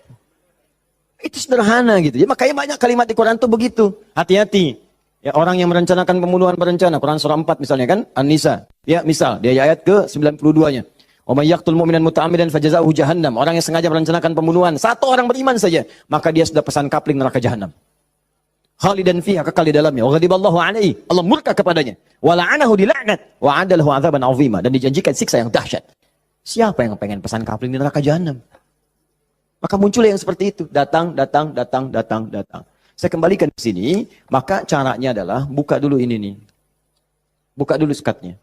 [SPEAKER 3] Itu sederhana gitu. Ya, makanya banyak kalimat di Quran tuh begitu. Hati-hati. Ya, orang yang merencanakan pembunuhan berencana, Quran surah 4 misalnya kan, An-Nisa. Ya, misal, dia ayat ke 92-nya. Wa may yaqtul mu'minan muta'ammidan fajazaohu jahannam. Orang yang sengaja merencanakan pembunuhan, satu orang beriman saja, maka dia sudah pesan kapling neraka jahanam. Khalidan fiha, kekal di dalamnya. Wa ghadiballahu alaihi, Allah murka kepadanya. Wa la'anahu dilaknat wa 'adalahu 'adzaban 'azima, dan dijanjikan siksa yang dahsyat. Siapa yang pengen pesan kapling di neraka jahanam? Maka muncul yang seperti itu, datang. Saya kembalikan ke sini, maka caranya adalah buka dulu ini nih. Buka dulu sekatnya.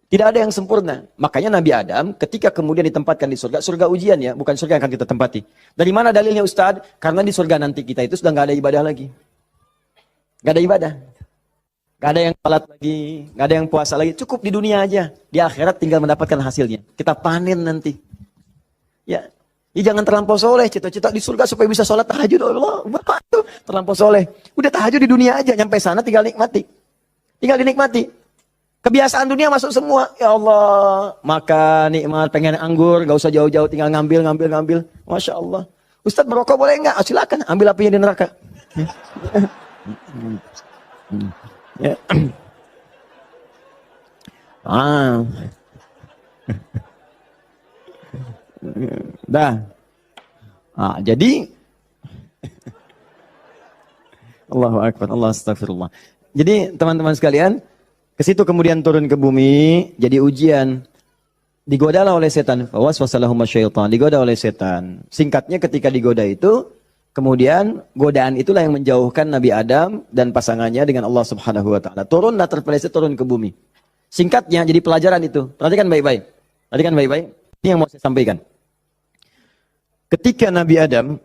[SPEAKER 3] Tidak ada yang sempurna. Makanya Nabi Adam ketika kemudian ditempatkan di surga, surga ujian ya, bukan surga yang akan kita tempati. Dari mana dalilnya Ustaz? Karena di surga nanti kita itu sudah nggak ada ibadah lagi. Nggak ada ibadah. Nggak ada yang salat lagi, nggak ada yang puasa lagi. Cukup di dunia aja. Di akhirat tinggal mendapatkan hasilnya. Kita panen nanti. Ya, jangan terlampau soleh. Cita-cita di surga supaya bisa sholat tahajud. Allah, Bapak tuh terlampau soleh. Udah tahajud di dunia aja. Nyampe sana tinggal nikmati. Tinggal dinikmati. Kebiasaan dunia masuk semua. Ya Allah, makan, nikmat, pengen anggur, gak usah jauh-jauh, tinggal ngambil. Masya Allah. Ustaz merokok boleh enggak? Oh, silakan, ambil apinya di neraka. Ya. Dah. Jadi Allahu Akbar, Allah astagfirullah. Jadi teman-teman sekalian, ke situ kemudian turun ke bumi, jadi ujian. Digodalah oleh setan. Waswasalahum syaitan. Digoda oleh setan. Singkatnya ketika digoda itu, kemudian godaan itulah yang menjauhkan Nabi Adam dan pasangannya dengan Allah Subhanahu wa taala. Turunlah terpeleset turun ke bumi. Singkatnya jadi pelajaran itu. Perhatikan baik-baik. Ini yang mau saya sampaikan. Ketika Nabi Adam,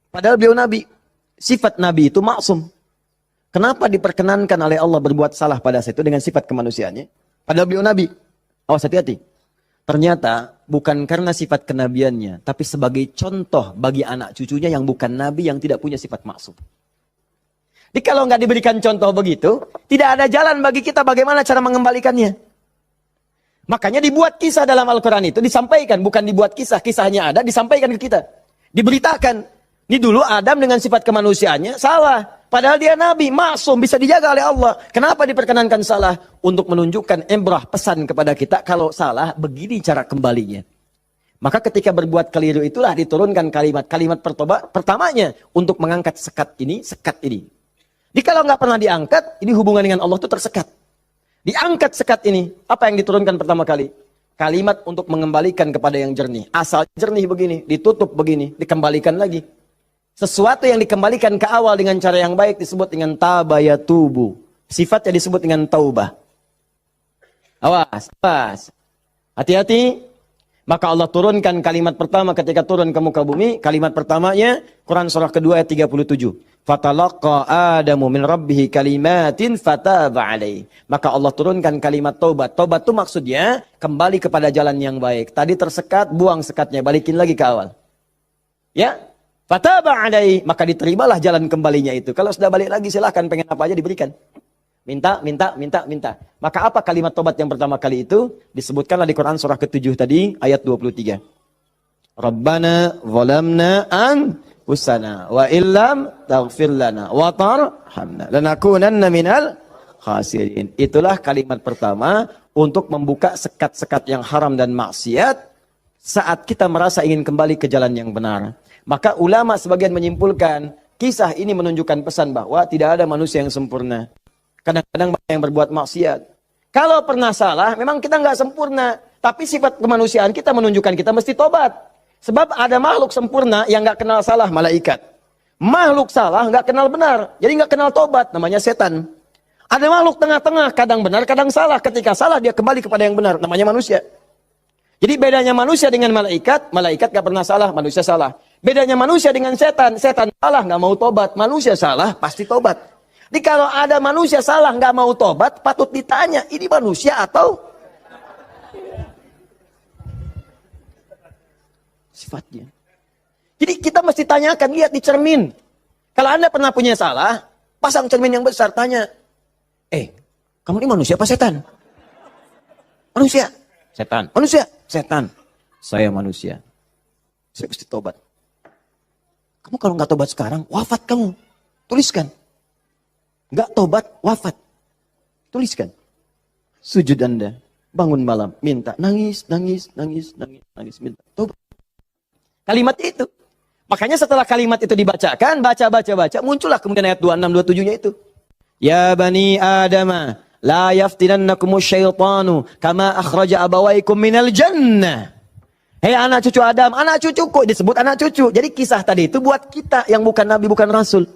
[SPEAKER 3] padahal beliau Nabi, sifat Nabi itu maksum. Kenapa diperkenankan oleh Allah berbuat salah pada saat itu dengan sifat kemanusiaannya? Padahal beliau Nabi. Awas hati-hati. Ternyata bukan karena sifat kenabiannya, tapi sebagai contoh bagi anak cucunya yang bukan Nabi, yang tidak punya sifat maksum. Jadi kalau nggak diberikan contoh begitu, tidak ada jalan bagi kita bagaimana cara mengembalikannya. Makanya dibuat kisah dalam Al-Quran itu, disampaikan, bukan dibuat kisah. Kisahnya ada, disampaikan ke kita. Diberitakan. Ini dulu Adam dengan sifat kemanusiaannya salah. Padahal dia nabi, maksum, bisa dijaga oleh Allah. Kenapa diperkenankan salah? Untuk menunjukkan ibrah, pesan kepada kita, kalau salah, begini cara kembalinya. Maka ketika berbuat keliru itulah diturunkan kalimat pertamanya untuk mengangkat sekat ini. Jadi kalau nggak pernah diangkat, ini hubungan dengan Allah itu tersekat. Diangkat sekat ini, apa yang diturunkan pertama kali? Kalimat untuk mengembalikan kepada yang jernih. Asal jernih begini, ditutup begini, dikembalikan lagi. Sesuatu yang dikembalikan ke awal dengan cara yang baik disebut dengan tabayatubu. Sifatnya disebut dengan taubah. Awas, awas. Hati-hati. Maka Allah turunkan kalimat pertama ketika turun ke muka bumi. Kalimat pertamanya, Quran surah kedua ayat 37. Fatalaqa Adamu min rabbihi kalimatin fataba alaih. Maka Allah turunkan kalimat taubat. Taubat itu maksudnya kembali kepada jalan yang baik. Tadi tersekat, buang sekatnya, balikin lagi ke awal. Ya, fataba alaih. Maka diterimalah jalan kembalinya itu. Kalau sudah balik lagi silahkan, pengen apa aja diberikan. Minta. Maka apa kalimat taubat yang pertama kali itu? Disebutkanlah di Quran surah ke-7 tadi, ayat 23. Rabbana zalamna anfusana wa illam taghfir lana wa tarhamna lanakunanna minal khasirin. Itulah kalimat pertama untuk membuka sekat-sekat yang haram dan maksiat saat kita merasa ingin kembali ke jalan yang benar. Maka ulama sebagian menyimpulkan, kisah ini menunjukkan pesan bahwa tidak ada manusia yang sempurna. Kadang-kadang banyak yang berbuat maksiat. Kalau pernah salah, memang kita nggak sempurna. Tapi sifat kemanusiaan kita menunjukkan kita mesti tobat. Sebab ada makhluk sempurna yang nggak kenal salah, malaikat. Makhluk salah nggak kenal benar, jadi nggak kenal tobat, namanya setan. Ada makhluk tengah-tengah, kadang benar, kadang salah. Ketika salah dia kembali kepada yang benar, namanya manusia. Jadi bedanya manusia dengan malaikat, malaikat nggak pernah salah, manusia salah. Bedanya manusia dengan setan, setan salah nggak mau tobat, manusia salah pasti tobat. Jadi kalau ada manusia salah nggak mau tobat, patut ditanya, ini manusia atau sifatnya. Jadi kita mesti tanyakan, lihat di cermin. Kalau Anda pernah punya salah, pasang cermin yang besar, tanya, kamu ini manusia apa setan? Manusia. Setan. Manusia. Setan. Saya manusia. Saya mesti tobat. Kamu kalau nggak tobat sekarang, wafat kamu. Tuliskan. Nggak tobat, wafat. Tuliskan. Sujud Anda. Bangun malam. Minta. Nangis. Minta. Tobat. Kalimat itu. Makanya setelah kalimat itu dibacakan, baca. Muncullah kemudian ayat 26, 27-nya itu. Ya Bani Adama. La yaftinannakumus syaitanu. Kama akhraja abawaikum minal jannah. Hei anak cucu Adam. Anak cucuku. Disebut anak cucu. Jadi kisah tadi itu buat kita yang bukan nabi, bukan rasul.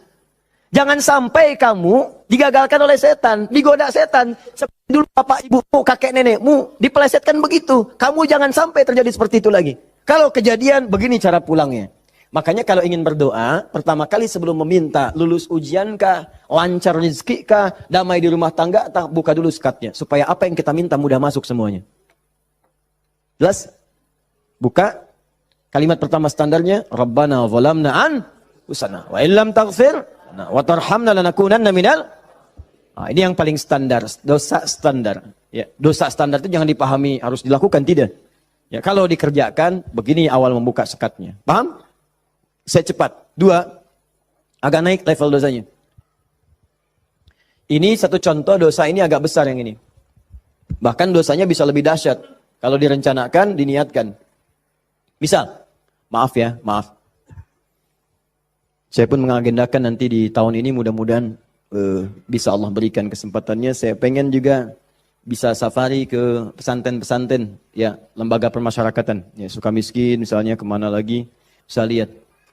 [SPEAKER 3] Jangan sampai kamu digagalkan oleh setan, digoda setan. Seperti dulu bapak ibumu, kakek nenekmu, dipelesetkan begitu. Kamu jangan sampai terjadi seperti itu lagi. Kalau kejadian, begini cara pulangnya. Makanya kalau ingin berdoa, pertama kali sebelum meminta, lulus ujian kah, lancar rezeki kah, damai di rumah tangga, buka dulu sekatnya. Supaya apa yang kita minta mudah masuk semuanya. Jelas? Buka. Kalimat pertama standarnya, Rabbana zalamna anfusana wa illam taghfir wa tarhamna lanakunanna minal. Ini yang paling standar, dosa standar. Ya, dosa standar itu jangan dipahami harus dilakukan, tidak. Ya, kalau dikerjakan, begini awal membuka sekatnya. Paham? Saya cepat. 2, agak naik level dosanya. Ini satu contoh dosa ini agak besar yang ini. Bahkan dosanya bisa lebih dahsyat kalau direncanakan, diniatkan. Misal, maaf. Saya pun mengagendakan nanti di tahun ini mudah-mudahan bisa Allah berikan kesempatannya. Saya pengen juga bisa safari ke pesantren-pesantren, ya, lembaga permasyarakatan, ya, Sukamiskin misalnya, kemana lagi, bisa lihat.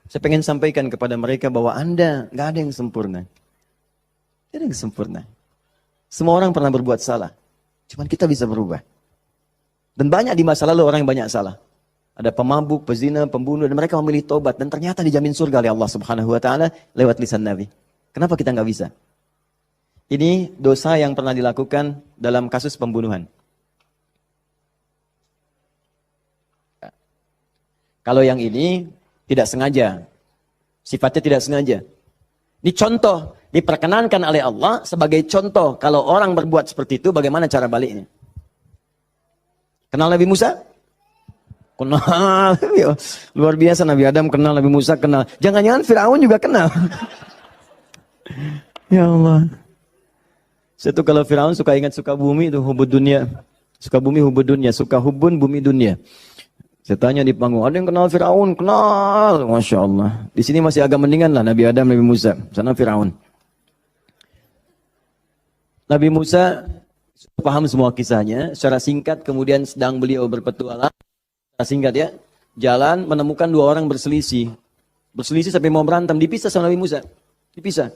[SPEAKER 3] Saya pengen sampaikan kepada mereka bahwa Anda nggak ada yang sempurna. Tidak ada yang sempurna. Semua orang pernah berbuat salah. Cuman kita bisa berubah. Dan banyak di masa lalu orang yang banyak salah. Ada pemabuk, pezina, pembunuh, dan mereka memilih tobat. Dan ternyata dijamin surga oleh Allah Subhanahu Wa Taala lewat lisan Nabi. Kenapa kita nggak bisa? Ini dosa yang pernah dilakukan dalam kasus pembunuhan. Kalau yang ini tidak sengaja, sifatnya tidak sengaja. Ini contoh, diperkenankan oleh Allah sebagai contoh. Kalau orang berbuat seperti itu, bagaimana cara baliknya? Kenal Nabi Musa? Kenal. Ya, luar biasa Nabi Adam kenal, Nabi Musa kenal. Jangan-jangan Firaun juga kenal. Ya Allah. Saya tuh kalau Firaun suka ingat suka bumi itu hubud dunia. Suka bumi hubud dunia, suka hubun bumi dunia. Saya tanya di panggung, ada yang kenal Firaun? Kenal. Masya Allah. Di sini masih agak mendingan lah Nabi Adam, Nabi Musa. Sana Firaun. Nabi Musa paham semua kisahnya. Secara singkat kemudian sedang beliau berpetualang. Secara singkat ya. Jalan menemukan dua orang berselisih. Berselisih sampai mau berantem. Dipisah sama Nabi Musa. Dipisah.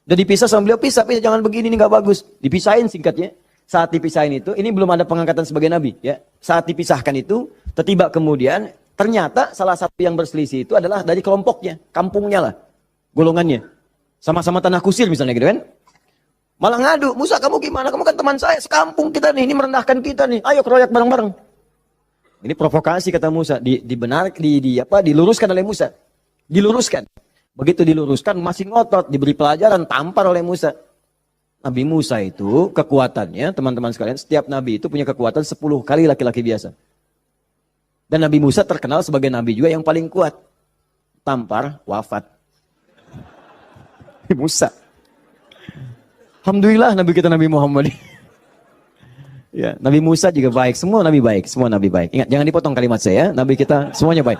[SPEAKER 3] Udah dipisah sama beliau, pisah, jangan begini, ini gak bagus. Dipisahin singkatnya. Saat dipisahin itu, ini belum ada pengangkatan sebagai nabi. Ya. Saat dipisahkan itu, tiba kemudian, ternyata salah satu yang berselisih itu adalah dari kelompoknya, kampungnya lah, golongannya. Sama-sama tanah kusir misalnya gitu kan. Malah ngadu, Musa kamu gimana? Kamu kan teman saya, sekampung kita nih, ini merendahkan kita nih. Ayo keroyak bareng-bareng. Ini provokasi kata Musa, diluruskan oleh Musa. Diluruskan. Begitu diluruskan, masih ngotot, diberi pelajaran, tampar oleh Musa. Nabi Musa itu kekuatannya, teman-teman sekalian, setiap nabi itu punya kekuatan 10 kali laki-laki biasa. Dan Nabi Musa terkenal sebagai nabi juga yang paling kuat. Tampar, wafat. Musa. Alhamdulillah Nabi kita Nabi Muhammad. Ya, Nabi Musa juga baik, semua nabi baik, semua nabi baik. Ingat, jangan dipotong kalimat saya, nabi kita semuanya baik.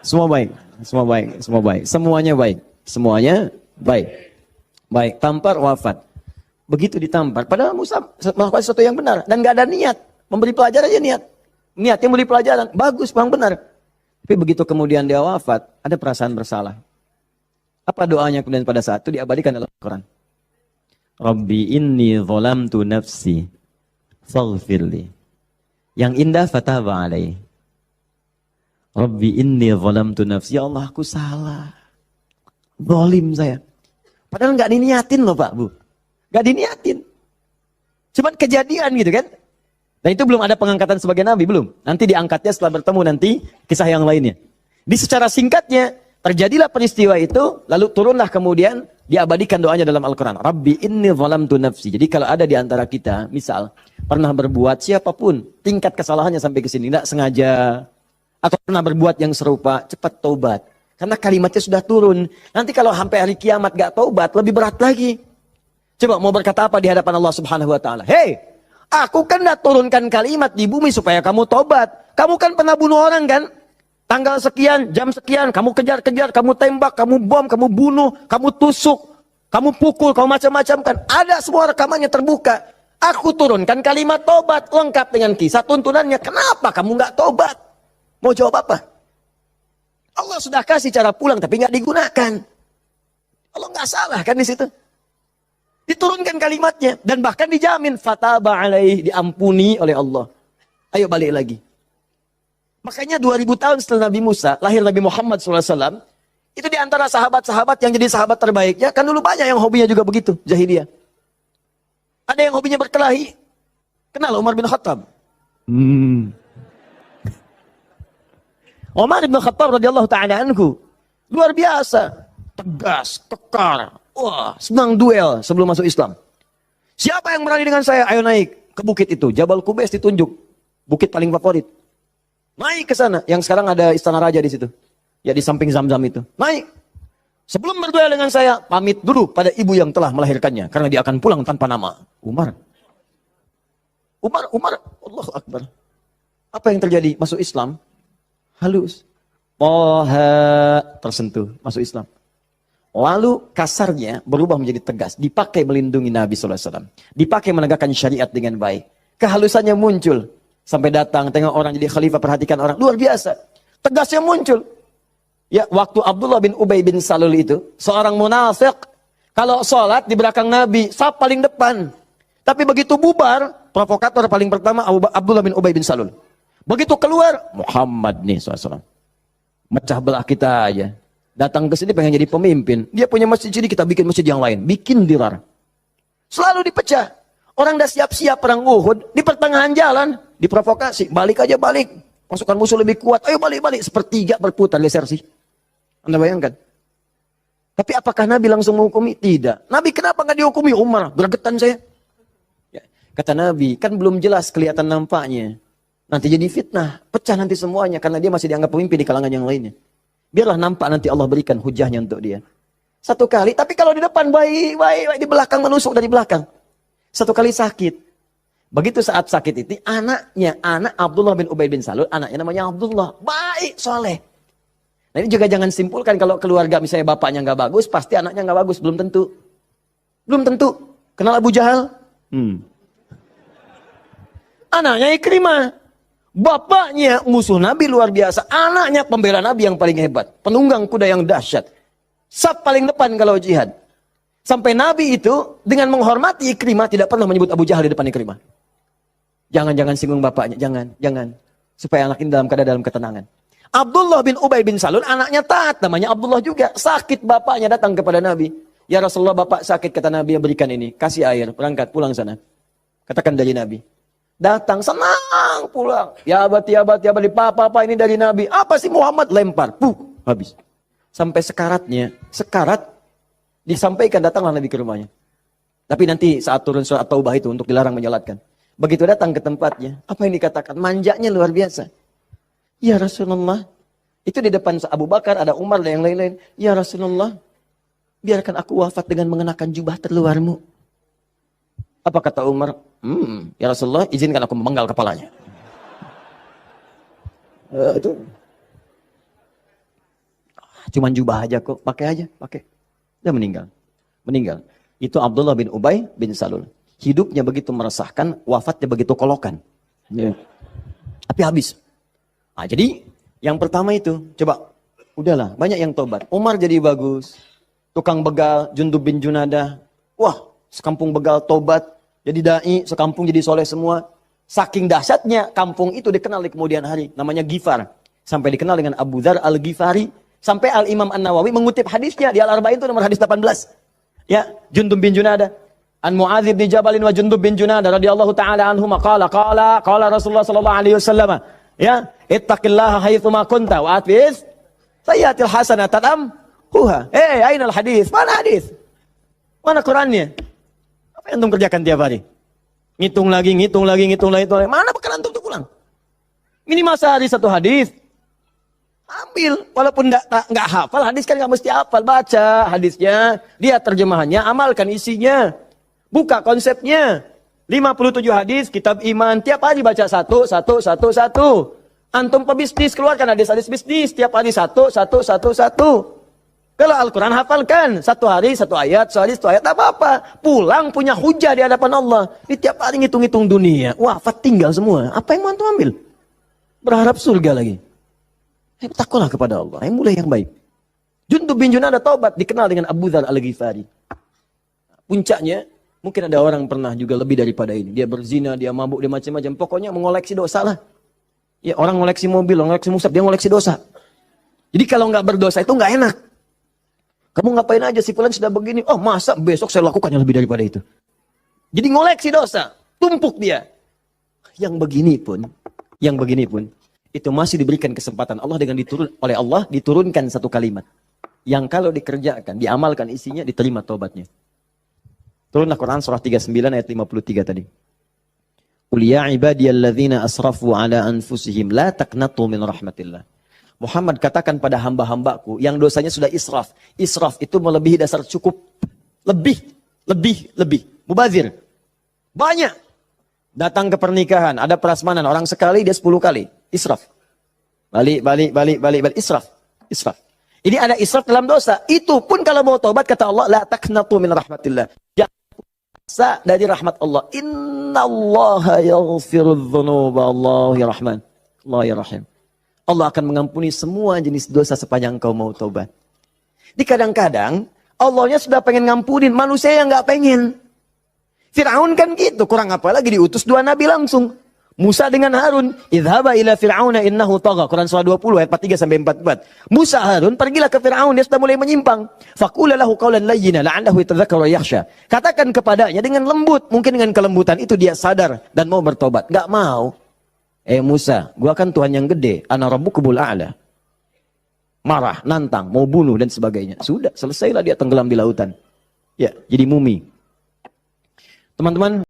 [SPEAKER 3] Semua baik, semua baik, semua baik. Semuanya baik, semuanya baik. Baik, tampar, wafat. Begitu ditampar, padahal Musa melakukan sesuatu yang benar dan gak ada niat memberi pelajaran aja niatnya memberi pelajaran bagus bang benar, tapi begitu kemudian dia wafat ada perasaan bersalah. Apa doanya kemudian pada saat itu diabadikan dalam Al-Quran? Rabbi inni zalamtu nafsi faghfirli. Yang indah fataba alaihi. Rabbi inni zalamtu nafsi, ya Allah aku salah, zalim saya. Padahal gak diniatin loh Pak Bu. Gak diniatin. Cuman kejadian gitu kan. Dan itu belum ada pengangkatan sebagai nabi, belum. Nanti diangkatnya setelah bertemu nanti kisah yang lainnya. Di secara singkatnya, terjadilah peristiwa itu, lalu turunlah kemudian diabadikan doanya dalam Al-Quran. Rabbi inni zalamtu nafsi. Jadi kalau ada di antara kita, misal, pernah berbuat siapapun, tingkat kesalahannya sampai ke sini, tidak sengaja, atau pernah berbuat yang serupa, cepat taubat. Karena kalimatnya sudah turun. Nanti kalau sampai hari kiamat gak taubat, lebih berat lagi. Coba mau berkata apa di hadapan Allah Subhanahu wa taala? Hei, aku kan dah turunkan kalimat di bumi supaya kamu tobat. Kamu kan pernah bunuh orang kan? Tanggal sekian, jam sekian, kamu kejar-kejar, kamu tembak, kamu bom, kamu bunuh, kamu tusuk, kamu pukul, kamu macam-macam kan? Ada semua rekamannya terbuka. Aku turunkan kalimat tobat lengkap dengan kisah tuntunannya. Kenapa kamu nggak tobat? Mau jawab apa? Allah sudah kasih cara pulang tapi nggak digunakan. Allah nggak salah kan di situ? Diturunkan kalimatnya dan bahkan dijamin fataba alaih, diampuni oleh Allah. Ayo balik lagi. Makanya 2000 tahun setelah Nabi Musa, lahir Nabi Muhammad SAW, itu di antara sahabat-sahabat yang jadi sahabat terbaiknya, kan dulu banyak yang hobinya juga begitu, jahiliyah. Ada yang hobinya berkelahi. Kenal Umar bin Khattab? Umar bin Khattab radhiyallahu ta'ala anhu, luar biasa, tegas, kekar. Wah, senang duel sebelum masuk Islam. Siapa yang berani dengan saya? Ayo naik ke bukit itu. Jabal Qubais ditunjuk. Bukit paling favorit. Naik ke sana. Yang sekarang ada istana raja di situ. Ya di samping Zam-Zam itu. Naik. Sebelum berduel dengan saya, pamit dulu pada ibu yang telah melahirkannya. Karena dia akan pulang tanpa nama. Umar. Allahu Akbar. Apa yang terjadi? Masuk Islam. Halus. Tersentuh. Masuk Islam. Lalu kasarnya berubah menjadi tegas. Dipakai melindungi Nabi SAW. Dipakai menegakkan syariat dengan baik. Kehalusannya muncul. Sampai datang, tengok orang jadi khalifah, perhatikan orang. Luar biasa. Tegasnya muncul. Ya, waktu Abdullah bin Ubay bin Salul itu, seorang munafik, kalau sholat di belakang Nabi, saf paling depan. Tapi begitu bubar, provokator paling pertama Abdullah bin Ubay bin Salul. Begitu keluar, Muhammad nih SAW. Mecah belah kita aja. Datang ke sini pengen jadi pemimpin. Dia punya masjid sini, kita bikin masjid yang lain. Bikin dirar. Selalu dipecah. Orang dah siap-siap perang Uhud. Di pertengahan jalan. Diprovokasi. Balik aja balik. Pasukan musuh lebih kuat. Ayo balik-balik. Sepertiga berputar desersi. Anda bayangkan. Tapi apakah Nabi langsung menghukumi? Tidak. Nabi kenapa nggak dihukumi? Umar. Gregetan saya. Ya. Kata Nabi. Kan belum jelas kelihatan nampaknya. Nanti jadi fitnah, pecah nanti semuanya karena dia masih dianggap pemimpin di kalangan yang lainnya. Biarlah nampak nanti Allah berikan hujahnya untuk dia. Satu kali, tapi kalau di depan baik, di belakang menusuk dari belakang. Satu kali sakit. Begitu saat sakit itu, anak Abdullah bin Ubay bin Salul, anaknya namanya Abdullah. Baik, soleh. Nah ini juga jangan simpulkan kalau keluarga misalnya bapaknya nggak bagus, pasti anaknya nggak bagus. Belum tentu. Belum tentu. Kenal Abu Jahal? Anaknya Ikrimah. Bapaknya musuh Nabi luar biasa. Anaknya pembela Nabi yang paling hebat. Penunggang kuda yang dahsyat. Saf paling depan kalau jihad. Sampai Nabi itu dengan menghormati Ikrimah tidak pernah menyebut Abu Jahal di depan Ikrimah. Jangan singgung bapaknya. Jangan. Supaya anak ini dalam keadaan dalam ketenangan. Abdullah bin Ubay bin Salul anaknya taat. Namanya Abdullah juga. Sakit bapaknya datang kepada Nabi. Ya Rasulullah, bapak sakit, kata Nabi, berikan ini. Kasih air. Berangkat pulang sana. Katakan dari Nabi. Datang, senang pulang. Ya abad, papa ini dari Nabi. Apa sih Muhammad? Lempar. Habis. Sampai sekarat disampaikan, datanglah Nabi ke rumahnya. Tapi nanti saat turun surat Taubah itu untuk dilarang menyolatkan. Begitu datang ke tempatnya, apa yang dikatakan? Manjanya luar biasa. Ya Rasulullah, itu di depan Abu Bakar, ada Umar dan yang lain-lain. Ya Rasulullah, biarkan aku wafat dengan mengenakan jubah terluarmu. Apa kata Umar? Ya Rasulullah, izinkan aku memenggal kepalanya. Itu cuman jubah aja kok, pakai. Dia meninggal. Itu Abdullah bin Ubay bin Salul. Hidupnya begitu meresahkan, wafatnya begitu kolokan. Tapi habis. Nah, jadi yang pertama itu, coba, udahlah, banyak yang tobat. Umar jadi bagus. Tukang begal, Jundub bin Junadah. Wah, sekampung begal tobat. Jadi dai, sekampung jadi soleh semua. Saking dahsyatnya, kampung itu dikenal di kemudian hari. Namanya Gifar. Sampai dikenal dengan Abu Dzar al-Ghifari. Sampai Al-Imam An-Nawawi mengutip hadisnya. Di Al-Arba'in itu nomor hadis 18. Ya, Jundub bin Junadah. An Mu'adz bin Jabalin wa Jundub bin Junadah radhiyallahu ta'ala anhuma qala Rasulullah sallallahu alaihi wasallam. Ya, ittaqillaha haitsu ma kunta wa atbiz sayyatil hasanatan amhuha. Ainal hadis? Mana hadis? Mana Qur'annya? Apa yang antum kerjakan tiap hari? Ngitung lagi. Mana bekal antum tuh pulang? Minimal sehari satu hadis. Ambil, walaupun nggak hafal hadis kan nggak mesti hafal, baca hadisnya, lihat terjemahannya, amalkan isinya, buka konsepnya. 57 hadis, kitab iman, tiap hari baca satu. Antum pebisnis, keluarkan hadis-hadis bisnis, tiap hari satu. Kalau Al-Quran hafalkan, satu hari satu ayat, tak apa-apa. Pulang punya hujah di hadapan Allah. Di tiap hari ngitung-ngitung dunia, wafat tinggal semua. Apa yang mau antum ambil? Berharap surga lagi. Takutlah kepada Allah, mulai yang baik. Jundub bin Junadah taubat, dikenal dengan Abu Dzar al-Ghifari. Puncaknya, mungkin ada orang pernah juga lebih daripada ini. Dia berzina, dia mabuk, dia macam-macam. Pokoknya mengoleksi dosa lah. Ya, orang ngoleksi mobil, ngoleksi musab, dia ngoleksi dosa. Jadi kalau nggak berdosa itu nggak enak. Kamu ngapain aja, si fulan sudah begini. Oh masa besok saya lakukan yang lebih daripada itu. Jadi ngoleksi dosa, tumpuk dia. Yang begini pun, itu masih diberikan kesempatan Allah dengan oleh Allah diturunkan satu kalimat. Yang kalau dikerjakan, diamalkan isinya, diterima taubatnya. Turunlah Quran surah 39 ayat 53 tadi. Qul ya ibadiyalladzina asrafu ala anfusihim la taqnatu min rahmatillah. Muhammad katakan pada hamba-hambaku yang dosanya sudah israf. Israf itu melebihi dasar cukup. Lebih. Mubazir. Banyak. Datang ke pernikahan, ada prasmanan, orang sekali dia 10 kali. Israf. Balik. Israf. Ini ada israf dalam dosa. Itu pun kalau mau taubat kata Allah, la taqnatu min rahmatillah. Jangan dari rahmat Allah. Innallaha yaghfirudz dzunuba, Allah ya Rahman. Allah ya Rahim. Allah akan mengampuni semua jenis dosa sepanjang kau mau taubat. Di kadang-kadang Allahnya sudah pengen ngampunin, manusia yang nggak pengen. Fir'aun kan gitu, kurang apa lagi diutus 2 nabi langsung. Musa dengan Harun, idhaba ila fir'auna innahu tagha. Quran surah 20 ayat 43 sampai 44. Musa Harun pergilah ke Fir'aun, dia sudah mulai menyimpang. Faqula lahu qawlan layyina la'allahu yatadhakkaru wa yakhsha. Katakan kepadanya dengan lembut, mungkin dengan kelembutan itu dia sadar dan mau bertobat. Enggak mau. Musa, gua kan Tuhan yang gede, ana rabbukul a'la. Marah, nantang, mau bunuh dan sebagainya. Sudah, selesailah dia tenggelam di lautan. Ya, jadi mumi. Teman-teman